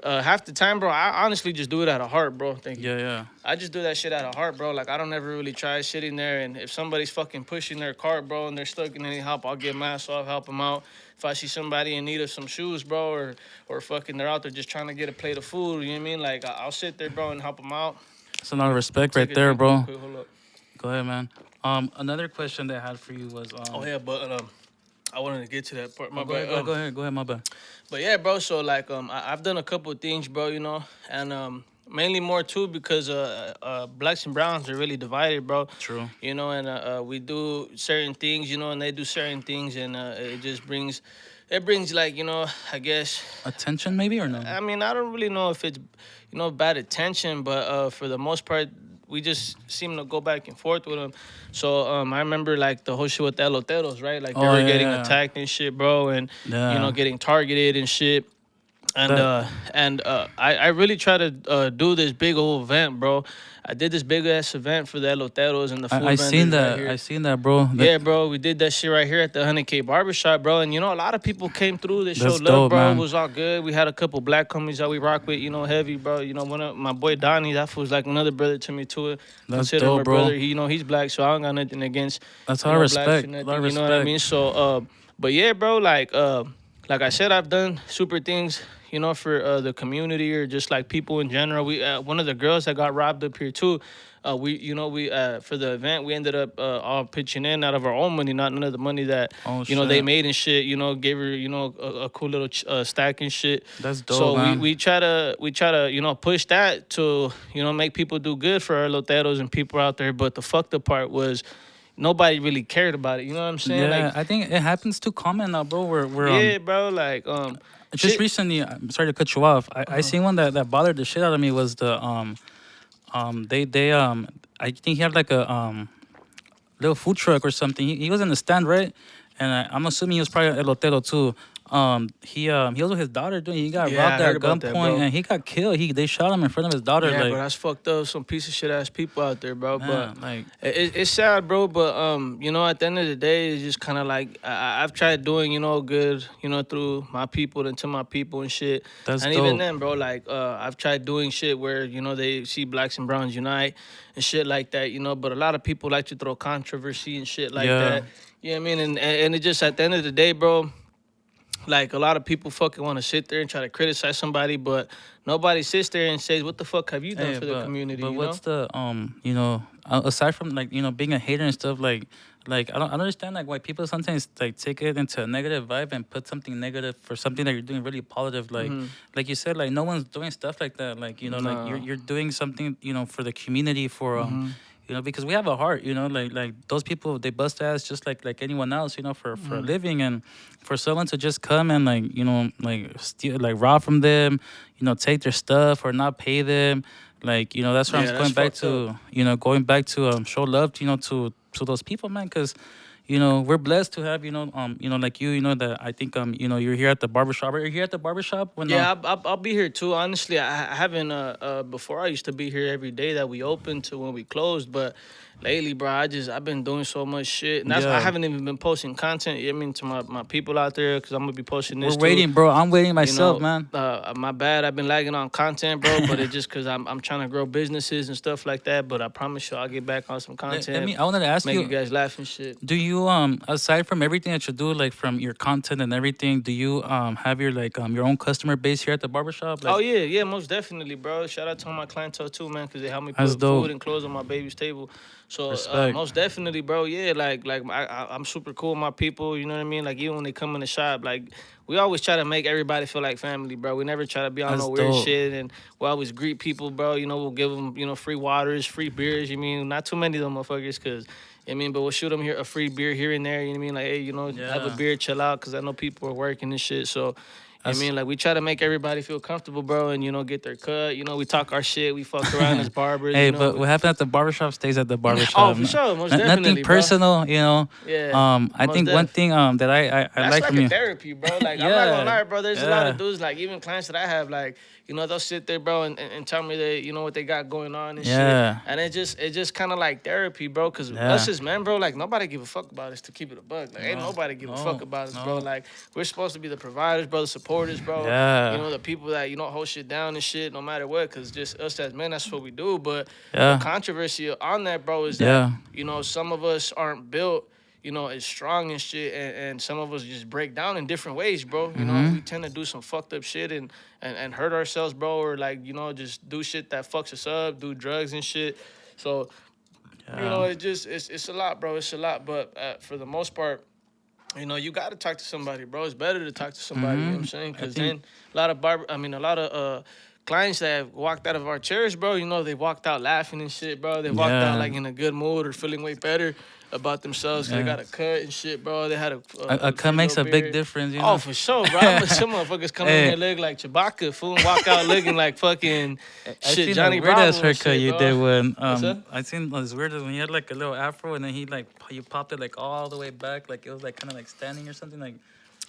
half the time, bro, I honestly just do it out of heart, bro. Thank you. yeah, yeah. I just do that shit out of heart, bro. Like I don't ever really try sitting there, and if somebody's fucking pushing their cart, bro, and they're stuck in any help, I'll get my ass off, help them out. If I see somebody in need of some shoes, bro, or fucking they're out there just trying to get a plate of food, you know what I mean? Like I'll sit there, bro, and help them out. It's a lot of respect Take right a there, drink real bro. quick. Hold up. Go ahead, man. Another question that I had for you was, Oh yeah, but I wanted to get to that part. My go ahead, bad. go ahead, my bad. But yeah, bro. So like, I've done a couple of things, bro. And mainly more too because blacks and browns are really divided, bro. True. And we do certain things, and they do certain things, and it brings like I guess. Attention, maybe or no? I mean, I don't really know if it's bad attention, but for the most part, we just seem to go back and forth with them. So I remember like the whole shit with the eloteros, right? Like they Oh were yeah, getting yeah, attacked and shit, bro, and yeah. getting targeted and shit. And That I really try to do this big old event, bro. I did this big ass event for the eloteros and the food I seen vendors right that. here. I seen that, bro. Yeah, bro, we did that shit right here at the 100K barbershop, bro. And a lot of people came through. They That's showed love, dope, bro. It man. was all good. We had a couple black homies that we rock with, heavy, bro. One of my boy Donnie, that was like another brother to me too. That's Consider him dope, a bro. brother. He's black, so I don't got nothing against, That's a lot of blacks or respect. A lot of nothing. You know what I respect. mean? So, but yeah, bro, like I said, I've done super things, for the community or just like people in general. We one of the girls that got robbed up here too. We for the event we ended up all pitching in out of our own money, not none of the money that Oh they shit. made and shit. Gave her a cool little stack and shit. That's dope, So we man. we try to push that to make people do good for our loteros and people out there. But the fucked up part was nobody really cared about it. You know what I'm saying? Yeah, Like, I think it happens too common now, bro. We're yeah, bro. Like, just shit. recently. I'm sorry to cut you off. I seen one that bothered the shit out of me was the they I think he had like a little food truck or something. He was in the stand, right? And I'm assuming he was probably a elotero too. He was with his daughter doing. He got Yeah, I robbed heard at about that, gunpoint bro. and he got killed. They shot him in front of his daughter. Yeah, bro, Like, that's fucked up. Some piece of shit ass people out there, bro. But man, like it's sad, bro. But at the end of the day, it's just kind of like I've tried doing good, through my people and to my people and shit. that's And even dope. then, bro, like I've tried doing shit where they see blacks and browns unite and shit like that, But a lot of people like to throw controversy and shit like Yeah, that. You know what I mean? And it just at the end of the day, bro. Like a lot of people fucking want to sit there and try to criticize somebody, but nobody sits there and says, "What the fuck have you done hey, for the community?" but what's the aside from like being a hater and stuff like I don't understand like why people sometimes like take it into a negative vibe and put something negative for something that you're doing really positive like you said like no one's doing stuff like that like like No. you're doing something for the community for because we have a heart like those people they bust ass just like anyone else for a living and for someone to just come and like like steal like rob from them take their stuff or not pay them like that's why I'm Yeah, that's going back fucked up. to show love to those people man because we're blessed to have like that I think you're here at the barbershop. Are you here at the barbershop when Yeah, I'll be here too. Honestly, I haven't. Before I used to be here every day that we opened to when we closed, but lately, bro, I've been doing so much shit, and I yeah haven't even been posting content. I mean, to my people out there, because I'm gonna be posting we're this too. waiting bro I'm waiting myself man. My bad. I've been lagging on content, bro, but it's just because I'm trying to grow businesses and stuff like that. But I promise you, I'll get back on some content. I wanted to ask Make you you guys laugh and shit. do you aside from everything that you do like from your content and everything do you have your like your own customer base here at the barbershop Oh like yeah, yeah, most definitely, bro. Shout out to all my clientele too, man, because they help me that's put dope food and clothes on my baby's table. So respect most definitely, bro. Yeah, I'm super cool with my people. You know what I mean? Like even when they come in the shop, like we always try to make everybody feel like family, bro. We never try to be on that's no weird dope shit, and we always greet people, bro. We'll give them free waters, free beers. You mean not too many of them motherfuckers, cause I mean, but we'll shoot them here a free beer here and there. You know what I mean? Like, hey, have a Yeah. beer, chill out, because I know people are working and shit. So, I That's mean, like we try to make everybody feel comfortable, bro, and get their cut. We talk our shit, we fuck around as barbers. Hey, but what happened at the barbershop stays at the Oh, barbershop. for sure, most Nothing definitely, bro. personal, you know. Yeah, I most think one def. thing that I That's like like from a you. therapy, bro. Like I'm not gonna Yeah, lie, bro. There's a lot of yeah, dudes, like even clients that I have, like they'll sit there, bro, and tell me that what they got going on and shit, yeah, and it just kind of like therapy, bro. Cause us yeah. as men, bro, like nobody give a fuck about us to keep it a buck. Like ain't No, nobody give a fuck no, about us, bro. no. Like we're supposed to be the providers, bro, the supporters, bro. Yeah, The people that hold shit down and shit, no matter what. Cause just us as men, that's what we do. But the yeah, controversy on that, bro, is that yeah. some of us aren't built is strong and shit, and some of us just break down in different ways, bro. We Mhm. tend to do some fucked up shit and hurt ourselves, bro, or like, just do shit that fucks us up, do drugs and shit. So, Yeah. it's a lot, bro. It's a lot. But for the most part, you got to talk to somebody, bro. It's better to talk to somebody, you know what I'm Mhm. saying? I Because think. then a lot of clients that have walked out of our chairs, bro, they walked out laughing and shit, bro. They walked out Yeah, like in a good mood or feeling way better about themselves because they yeah. got a cut and shit, bro. They had A a cut free makes little a big beer. difference, you Oh, know. for sure, bro. I'm some motherfuckers come in Hey, here look like Chewbacca, fool, and walk out looking like fucking I shit, seen the Johnny weird ass Bravo and haircut shit, you bro. did when What's up? I seen this weird when he had like a little afro and then he like you popped it like all the way back like it was like kind of like standing or something like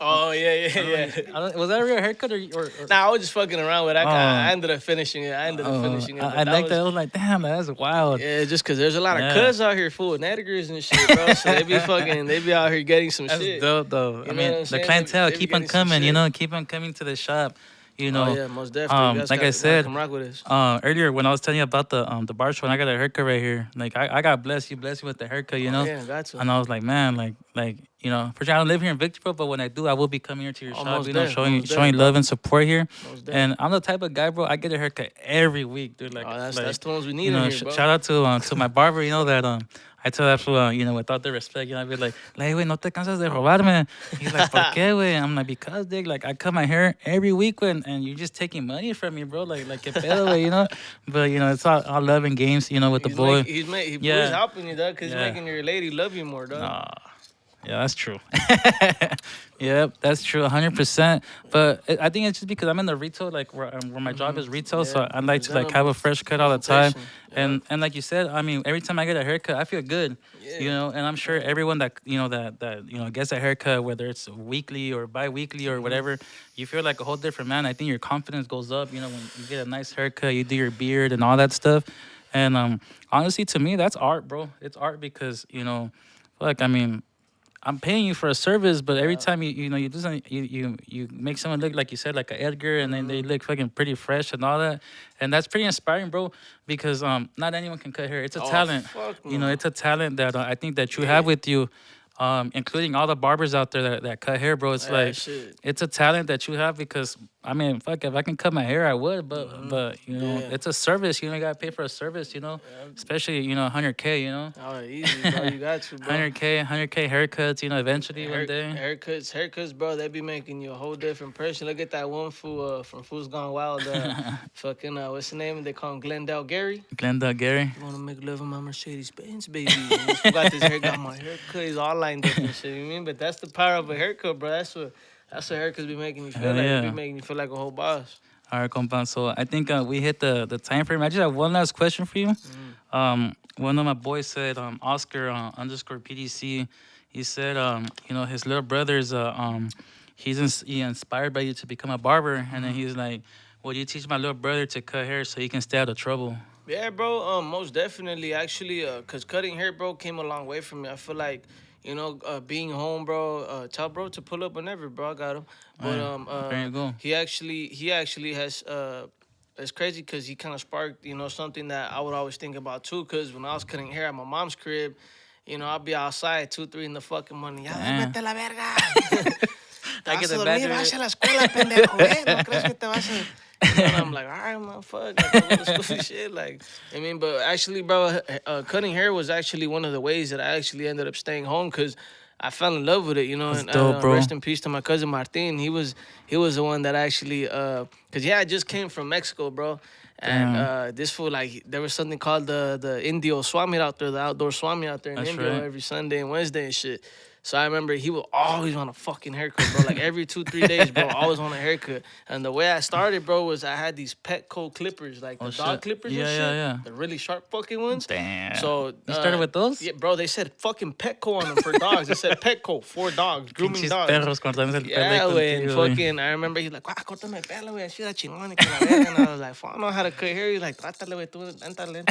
Oh yeah, yeah, I don't know. yeah. Was that a real haircut or Nah, I was just fucking around with that. oh I ended up finishing it. I But that like that. was I was like, damn, that's wild. yeah, just cause there's a lot of Yeah, cuds out here full of Edgars and shit, bro. So they be out here getting some that's shit. dope though. I You know what mean, I'm the saying? clientele They be keep on getting some coming. You shit. know, keep on coming to the shop. You Oh know, yeah, most definitely. You guys like I gotta said, come rock with us. earlier when I was telling you about the bar show and I got a haircut right here. Like I got blessed you with the haircut, you Oh know. yeah, got to. And I was like, man, for sure I don't live here in Victorville, but when I do, I will be coming here to your Oh, shop, you know, showing most deaf, showing love bro. and support here. Most deaf. And I'm the type of guy, bro. I get a haircut every week, dude. Oh, that's Like the ones we you need in know, here, bro. shout out to my barber. You know that I tell that fool, without the respect, you know, I'd be like, güey, no te cansas de robarme. He's like, ¿por qué, güey? I'm like, because, dig, like, I cut my hair every week, güey, and you're just taking money from me, bro. Like, qué pedo, güey, you know? But, it's all love and games, with the boy. He's Yeah, helping you, dog, cause he's yeah. making your lady love you more, dog. Nah. Yeah, that's true. Yep, that's true, 100%. But I think it's just because I'm in the retail, like where my job is retail, so Yeah, I like to like have a presentable fresh cut all the time. presentation. And like you said, I mean, every time I get a haircut, I feel good. Yeah. And I'm sure everyone that gets a haircut, whether it's weekly or bi-weekly or whatever, you feel like a whole different man. I think your confidence goes up. When you get a nice haircut, you do your beard and all that stuff. And honestly, to me, that's art, bro. It's art because like I mean. I'm paying you for a service, but every time you do something, you make someone look like you said like a Edgar, and then they look fucking pretty fresh and all that, and that's pretty inspiring, bro. Because not anyone can cut hair. It's a Oh talent. fuck no. It's a talent that I think that you Yeah. have with you, including all the barbers out there that cut hair, bro. It's Yeah, like shit. it's a talent that you have because I mean, fuck, if I can cut my hair, I would, but Yeah. it's a service. You gotta pay for a service, especially 100K, Oh, easy, bro. You got to, bro. 100K haircuts, eventually one Hair, day. haircuts, bro. They be making you a whole different person. Look at that one fool from Fools Gone Wild. Fucking what's the name? They call him Glendale Gary. Glenda, Gary. You wanna make love in my Mercedes Benz, baby? And this fool got this hair, got my haircut. He's all lined up and shit. You know what I mean? But that's the power of a haircut, bro. That's what haircuts be making you feel Hell like. It yeah. be making you feel like a whole boss. All right, compound. So I think we hit the time frame. I just have one last question for you. One of my boys said, Oscar underscore PDC. He said, his little brother's he inspired by you to become a barber, and then he's like, "Will you teach my little brother to cut hair so he can stay out of trouble?" Yeah, bro. Most definitely, actually, cause cutting hair, bro, came a long way for me. I feel like, being home, bro. Tell bro to pull up whenever, bro. I got him. But There you go. he actually has It's crazy because he kind of sparked, something that I would always think about too. Cause when I was cutting hair at my mom's crib, I'll be outside 2, 3 in the fucking morning. Ya Damn. duérmete la verga. Te I vas get a the dormir, badger. vas a la escuela, pendejo, eh? No crees que te vas a... And I'm like, all right, motherfucker, like, I go to school and shit. Like, I mean, but actually, bro, cutting hair was actually one of the ways that I actually ended up staying home because I fell in love with it, you know. That's And dope, bro. rest in peace to my cousin Martin. He was the one that actually, cause yeah, I just came from Mexico, bro. And Damn. this fool, like, there was something called the Indio Swami out there, the outdoor Swami out there in That's Indio right. every Sunday and Wednesday and shit. So I remember he would always want a fucking haircut, bro. Like every 2-3 days, bro, always want a haircut. And the way I started, bro, was I had these Petco clippers, like Oh the shit. dog clippers Yeah, and shit, yeah, yeah. the really sharp fucking ones. Damn. So You started with those? yeah, bro. They said fucking Petco on them for dogs. They said Petco for dogs, grooming Pinches dogs. perros cortándose el pelo ahí Yeah, güey, and contigo, güey. fucking, I remember he's like, córtame el pelo, güey, así da chingón, y que la verga. And I was like, fuck, I don't know how to cut hair. He's like, trátale, güey, tú, éntale.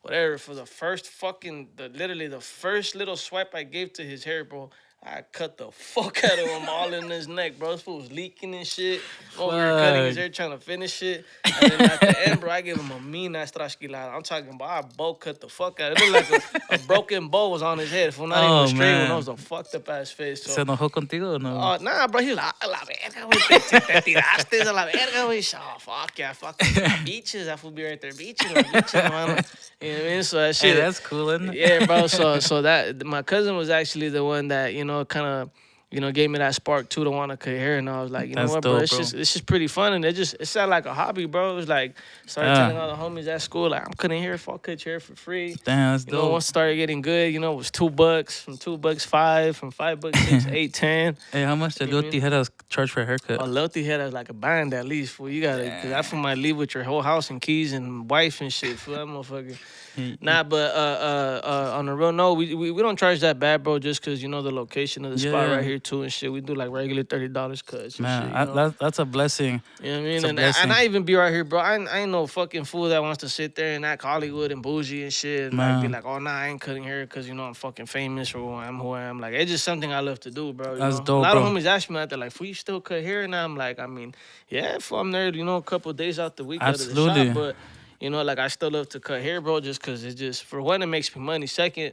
Whatever, for the first fucking, literally the first little swipe I gave to his hair, bro, I cut the fuck out of him all in his neck, bro. This fool was leaking and shit. Over here cutting his hair, trying to finish it. And then at the end, bro, I gave him a mean ass trasquilada. I'm talking about, I bow cut the fuck out. It looked like a broken bow was on his head. If not even Oh, a straight one, man. that was a fucked up ass face. ¿Se So, enojó contigo o no? oh, nah, bro, he was like, a la verga, güey, te tiraste a la verga, güey. Oh, fuck yeah, fuck beaches. That fool be right there, beaches, like beaches, man. You know what I mean? So that Hey, shit. that's cool, isn't it? Yeah, bro. So that my cousin was actually the one that, you know, kind of, you know, gave me that spark too to want to cut hair, and I was like, you know That's what, bro, dope, it's bro. just pretty fun, and it sounded like a hobby, bro. It was like started Yeah. telling all the homies at school, like, I'm cutting hair, fuck, cut your hair for free. Damn, that's You know, dope. once it started getting good, you know, it was $2, from $2, 5, from $5, 6, 8, 10. Hey, how much did You know Lil what I Tijeras charge for a haircut? A Loti head is like a band at least, fool. You gotta, cause that fool might leave with your whole house and keys and wife and shit, fool. That motherfucker. Nah, but on the real note, we don't charge that bad, bro. Just cause you know the location of the spot Yeah. right here too and shit. We do like regular $30 cuts. And Man, shit, you know? that's a blessing. You know what I it's mean? a And blessing. I even be right here, bro. I ain't no fucking fool that wants to sit there and act Hollywood and bougie and shit. And like, be Man. like, oh, nah, I ain't cutting hair because, you know, I'm fucking famous or I'm who I am. Like, it's just something I love to do, bro. You That's know? dope, A lot bro. of homies ask me out there, like, fool, you still cut hair? And I'm like, I mean, yeah, fool, I'm there, you know, a couple days out the week out of the Absolutely. shop. But, you know, like, I still love to cut hair, bro, just because it's just, for one, it makes me money. Second,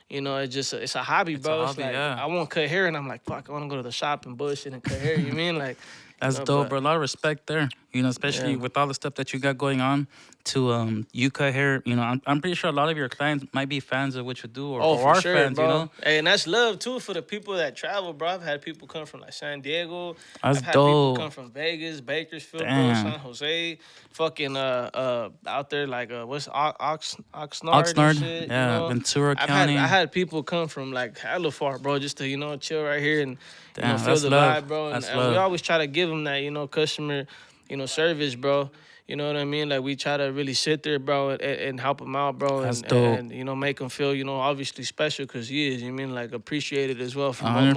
you know, it's a hobby, It's a bro. hobby, like, yeah. I want to cut hair, and I'm like, fuck, I want to go to the shop and bullshit and cut hair. You mean? Like, That's know, dope, but- bro. A lot of respect there. You know, especially Yeah. with all the stuff that you got going on to you cut hair. You know, I'm pretty sure a lot of your clients might be fans of what you do or, Oh, or for are sure, fans, bro. you know? Hey, and that's love too for the people that travel, bro. I've had people come from like San Diego. That's I've had dope. people come from Vegas, Bakersfield, bro, Damn. San Jose, fucking out there like what's Oxnard, Oxnard, and shit, yeah, you know? Ventura I County. had people come from like hella far, bro, just to, you know, chill right here and you know, Damn, feel that's the love. vibe, bro. And, That's and we love. always try to give them that, you know, customer, you know, service, bro. You know what I mean? Like, we try to really sit there, bro, and help him out, bro. That's and, dope. and, you know, make him feel, you know, obviously special because he is. You mean, like, appreciated as well. From 100%.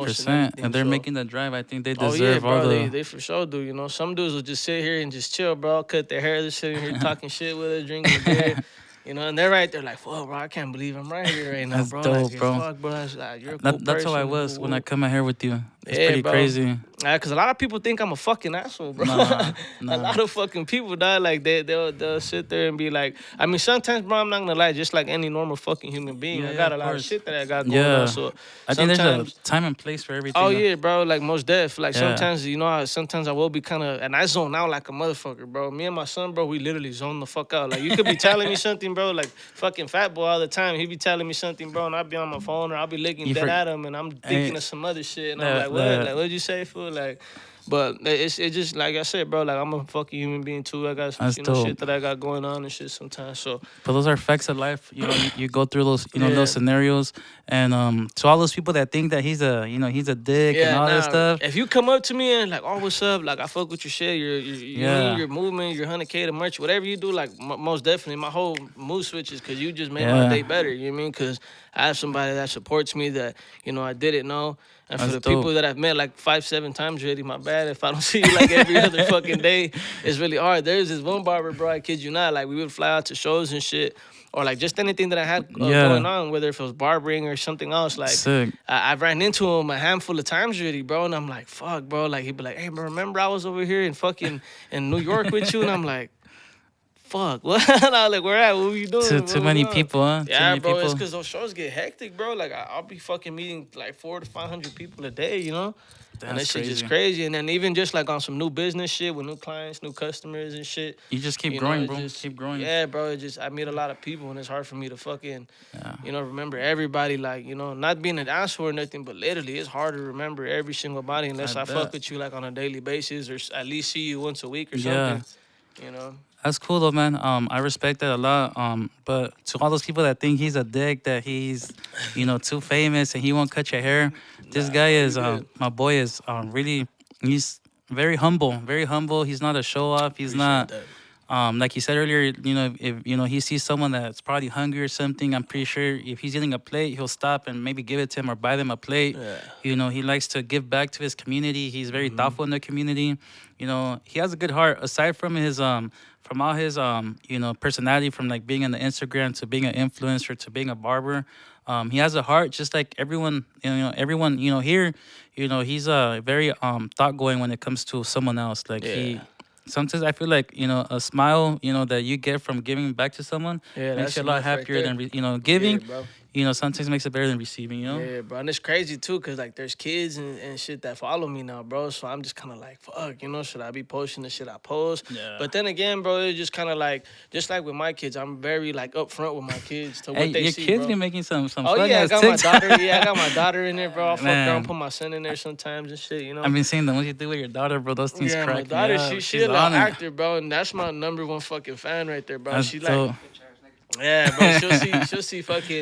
everything. If they're So- making the drive, I think they Oh, deserve yeah, all bro. the. They for sure do, you know. Some dudes will just sit here and just chill, bro. Cut their hair. They're sitting here talking shit with us, drinking beer. You know, and they're right there like, fuck, bro, I can't believe I'm right here right now, That's bro. dope, like, bro. Fuck, bro. That's, like, you're a cool That's how I person, was cool, when I cool. cut my hair with you. It's Yeah, pretty bro. crazy. Cause a lot of people think I'm a fucking asshole, bro. Nah, A nah. lot of fucking people, dog, like they'll sit there and be like, I mean, sometimes, bro, I'm not gonna lie, just like any normal fucking human being, Yeah, I got yeah, a of lot of course. shit that I got going Yeah. on. So I think there's sometimes, a time and place for everything. oh though. yeah, bro, like most deaf. Like Yeah. sometimes, you know, sometimes I will be kind of, and I zone out like a motherfucker, bro. Me and my son, bro, we literally zone the fuck out. Like, you could be telling me something, bro, like fucking fat boy all the time. He be telling me something, bro, and I'll be on my phone or I'll be looking You dead for- at him, and I'm thinking Hey, of some other shit, and the- I'm like, what? the- Like, what'd you say, fool? Like. But it's just like I said, bro. Like, I'm a fucking human being too. I got That's you know dope. shit that I got going on and shit sometimes. So But those are facts of life. You know, you go through those, you know, Yeah. those scenarios. And to all those people that think that he's a dick and all that stuff. If you come up to me and like, oh, what's up? Like, I fuck with your shit, Yeah. your movement, your 100K, the merch, whatever you do. Like, most definitely, my whole mood switches because you just made Yeah. my day better. You know what I mean? Because I have somebody that supports me that you know I didn't know. And for That's the people dope. that I've met like 5-7 times already, my bad. If I don't see you like every other fucking day, it's really hard. There's this one barber, bro, I kid you not. Like, we would fly out to shows and shit. Or like just anything that I had Yeah. going on, whether if it was barbering or something else. Like, Sick. I ran into him a handful of times already, bro. And I'm like, fuck, bro. Like, he'd be like, hey, bro, remember I was over here in fucking in New York with you? And I'm like, fuck, what? I was like, where at? What you Too doing? too What was many going on? people, huh? Too Yeah, many bro, it's people. because those shows get hectic, bro. Like, I'll be fucking meeting like 400 to 500 people a day, you know? And that That's shit just crazy. crazy. And then even just like on some new business shit with new clients, new customers and shit, You just keep you know, growing, it's bro. just, Keep growing. yeah, bro, it just, I meet a lot of people and it's hard for me to fucking, Yeah, remember everybody. Like, not being an asshole or nothing, but literally it's hard to remember every single body I unless I fuck bet. with you like on a daily basis or at least see you once a week or Yeah. something, you know? That's cool though, man. I respect that a lot. But to all those people that think he's a dick, that he's, too famous and he won't cut your hair, this Nah, guy bro, you is, good. my boy is, really, he's very humble, very humble. He's not a show off. He's Appreciate not, that. like you said earlier, if he sees someone that's probably hungry or something, I'm pretty sure if he's eating a plate, he'll stop and maybe give it to him or buy them a plate. Yeah. He likes to give back to his community. He's very Hmm. thoughtful in the community. He has a good heart. Aside from from all his personality, from like being on the Instagram to being an influencer to being a barber, he has a heart just like everyone. Everyone here. He's very thought going when it comes to someone else. Like Yeah. sometimes I feel like a smile that you get from giving back to someone Yeah, makes that's you a lot enough right happier there. than Yeah, giving. bro. Sometimes makes it better than receiving. Yeah, bro. And it's crazy too, cause like there's kids and shit that follow me now, bro. So I'm just kind of like, fuck, should I be posting the shit I post? Yeah. But then again, bro, it's just kind of like, just like with my kids, I'm very like upfront with my kids to Hey, what they your see, kids bro. be making some Oh funny yeah, I ass got my TikTok. daughter. Yeah, I got my daughter in there, bro. I'll fuck around, Man, put my son in there sometimes and shit, you know. I've been seeing the ones you do with your daughter, bro. Those things Yeah, my crack me daughter, she up. she She's a little on it. actor, bro, and that's my number one fucking fan right there, bro. That's She like, dope. yeah, bro.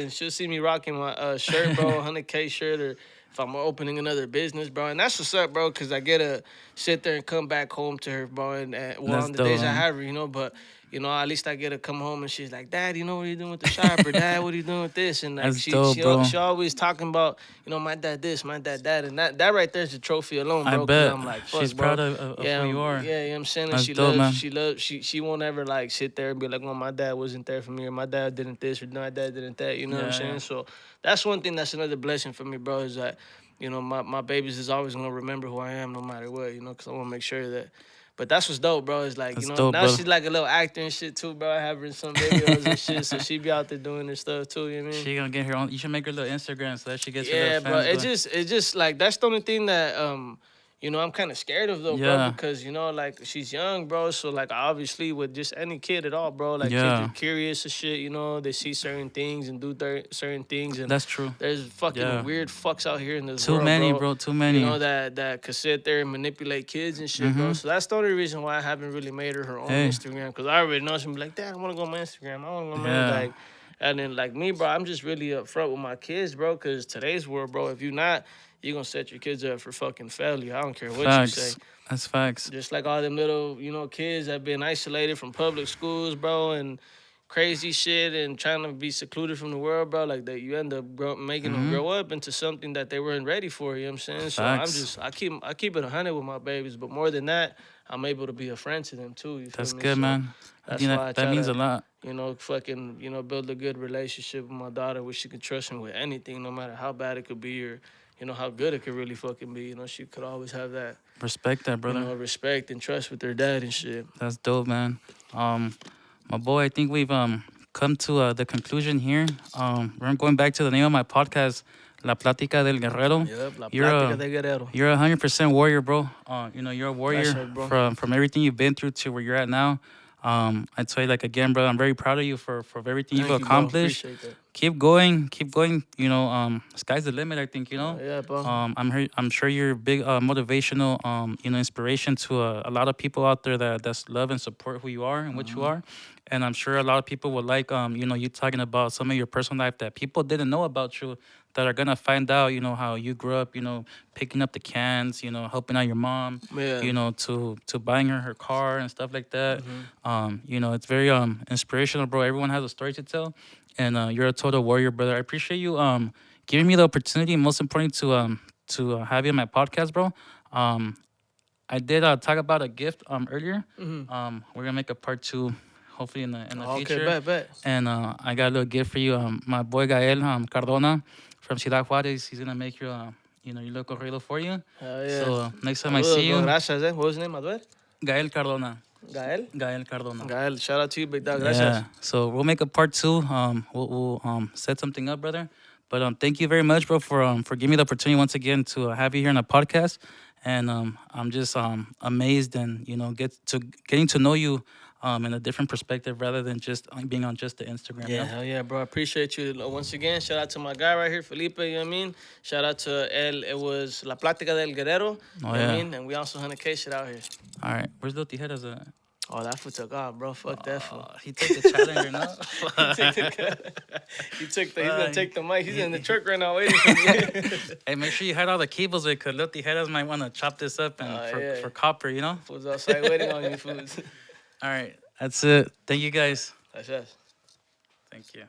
She'll see me rocking my shirt, bro, 100K shirt, or if I'm opening another business, bro. And that's what's up, bro, because I get to sit there and come back home to her, bro. And well, That's on the dope, days I man. have her, but at least I get to come home and she's like, Dad, what are you doing with the shop? Or Dad, what are you doing with this? And like That's dope, bro. she always talking about, my dad this, my dad that, and that right there's the trophy alone, I bro. Because bet I'm like, fuck, she's bro. proud of Yeah, who you are. yeah, I'm saying, and That's dope, man. she won't ever like sit there and be like, well, my dad wasn't there for me, or my dad didn't this, or my dad didn't that. You know what I'm Yeah, saying? yeah. So that's one thing that's another blessing for me, bro. Is that my babies is always gonna remember who I am no matter what. Because I want to make sure that. But that's what's dope, bro. Is like That's dope, now brother. she's like a little actor and shit too, bro. I have her in some videos and shit, so she be out there doing her stuff too. You know what I mean? She gonna get her own. You should make her little Instagram so that she gets her little Yeah, bro. fans It going. just it just like that's the only thing that I'm kind of scared of though, bro, Yeah, because like she's young, bro. So like obviously with just any kid at all, bro, like kids are yeah. curious and shit. They see certain things and do certain things, and That's true. there's fucking Yeah. weird fucks out here in this Too world, many, bro. bro. Too many. That could sit there and manipulate kids and shit, bro. Mhm. So that's the only reason why I haven't really made her own Hey. Instagram, because I already know she'll be like, Dad, I want to go on my Instagram. I want to go on my Yeah. like. And then like me, bro, I'm just really upfront with my kids, bro, because today's world, bro, if you're not, you're gonna set your kids up for fucking failure. I don't care what you say. Facts. That's facts. Just like all them little, kids that been isolated from public schools, bro, and crazy shit and trying to be secluded from the world, bro. Like that, you end up making them Mhm. grow up into something that they weren't ready for. You know what I'm saying? So Facts. I keep it 100 with my babies, but more than that, I'm able to be a friend to them too. You feel That's me? good, So man. I that's think why I that try means a to lot. fucking, build a good relationship with my daughter where she can trust me with anything, no matter how bad it could be or, how good it could really fucking be. She could always have that, Respect that, brother. respect and trust with her dad and shit. That's dope, man. Um, my boy, I think we've come to the conclusion here. We're going back to the name of my podcast, La Platica del Guerrero. Yep, La You're Platica a Del Guerrero. you're 100% warrior, bro. You're a warrior Gracias, bro. from everything you've been through to where you're at now. I'd say like again, brother, I'm very proud of you for everything you've Thank you, bro. accomplished. Appreciate that. Keep going, keep going. Sky's the limit. I think Yeah, bro. I'm sure you're a big motivational inspiration to a lot of people out there that's love and support who you are and what you are. And I'm sure a lot of people would like you talking about some of your personal life that people didn't know about you, that are gonna find out how you grew up, picking up the cans, helping out your mom, Yeah. to buying her car and stuff like that. It's very inspirational, bro. Everyone has a story to tell, and you're a total warrior, brother. I appreciate you giving me the opportunity, most important to have you on my podcast, bro. I did talk about a gift earlier. We're gonna make a part two, hopefully in the Okay, future. bet. And I got a little gift for you. My boy Gael Cardona from Ciudad Juarez. He's gonna make your little corrido for you. Hell yeah. So next time I Saludos, see bro. you, Gracias, eh. What was his name, Manuel? Gael Cardona. Gael. Gael Cardona. Gael, shout out to you, big dog. Gracias. Yeah. So we'll make a part two. We'll set something up, brother. But thank you very much, bro, for giving me the opportunity once again to have you here on a podcast. And I'm just amazed and getting to know you in a different perspective rather than just being on just the Instagram. Yeah, hell yeah, bro. I appreciate you once again. Shout out to my guy right here, Felipe. You know what I mean? Shout out to El. It was La Platica del Guerrero. You know what I mean? And we also 100K shit out here. All right. Where's the Tijeras at? Oh, that fool took off, bro. Fuck that fool. He took the challenger, no? He's gonna take the mic. He's in the truck right now waiting for me. Hey, make sure you had all the cables because Lil Tijeras might want to chop this up and for copper, you know? Fools outside waiting on you, fools. All right. That's it. Thank you, guys. That's us. Thank you.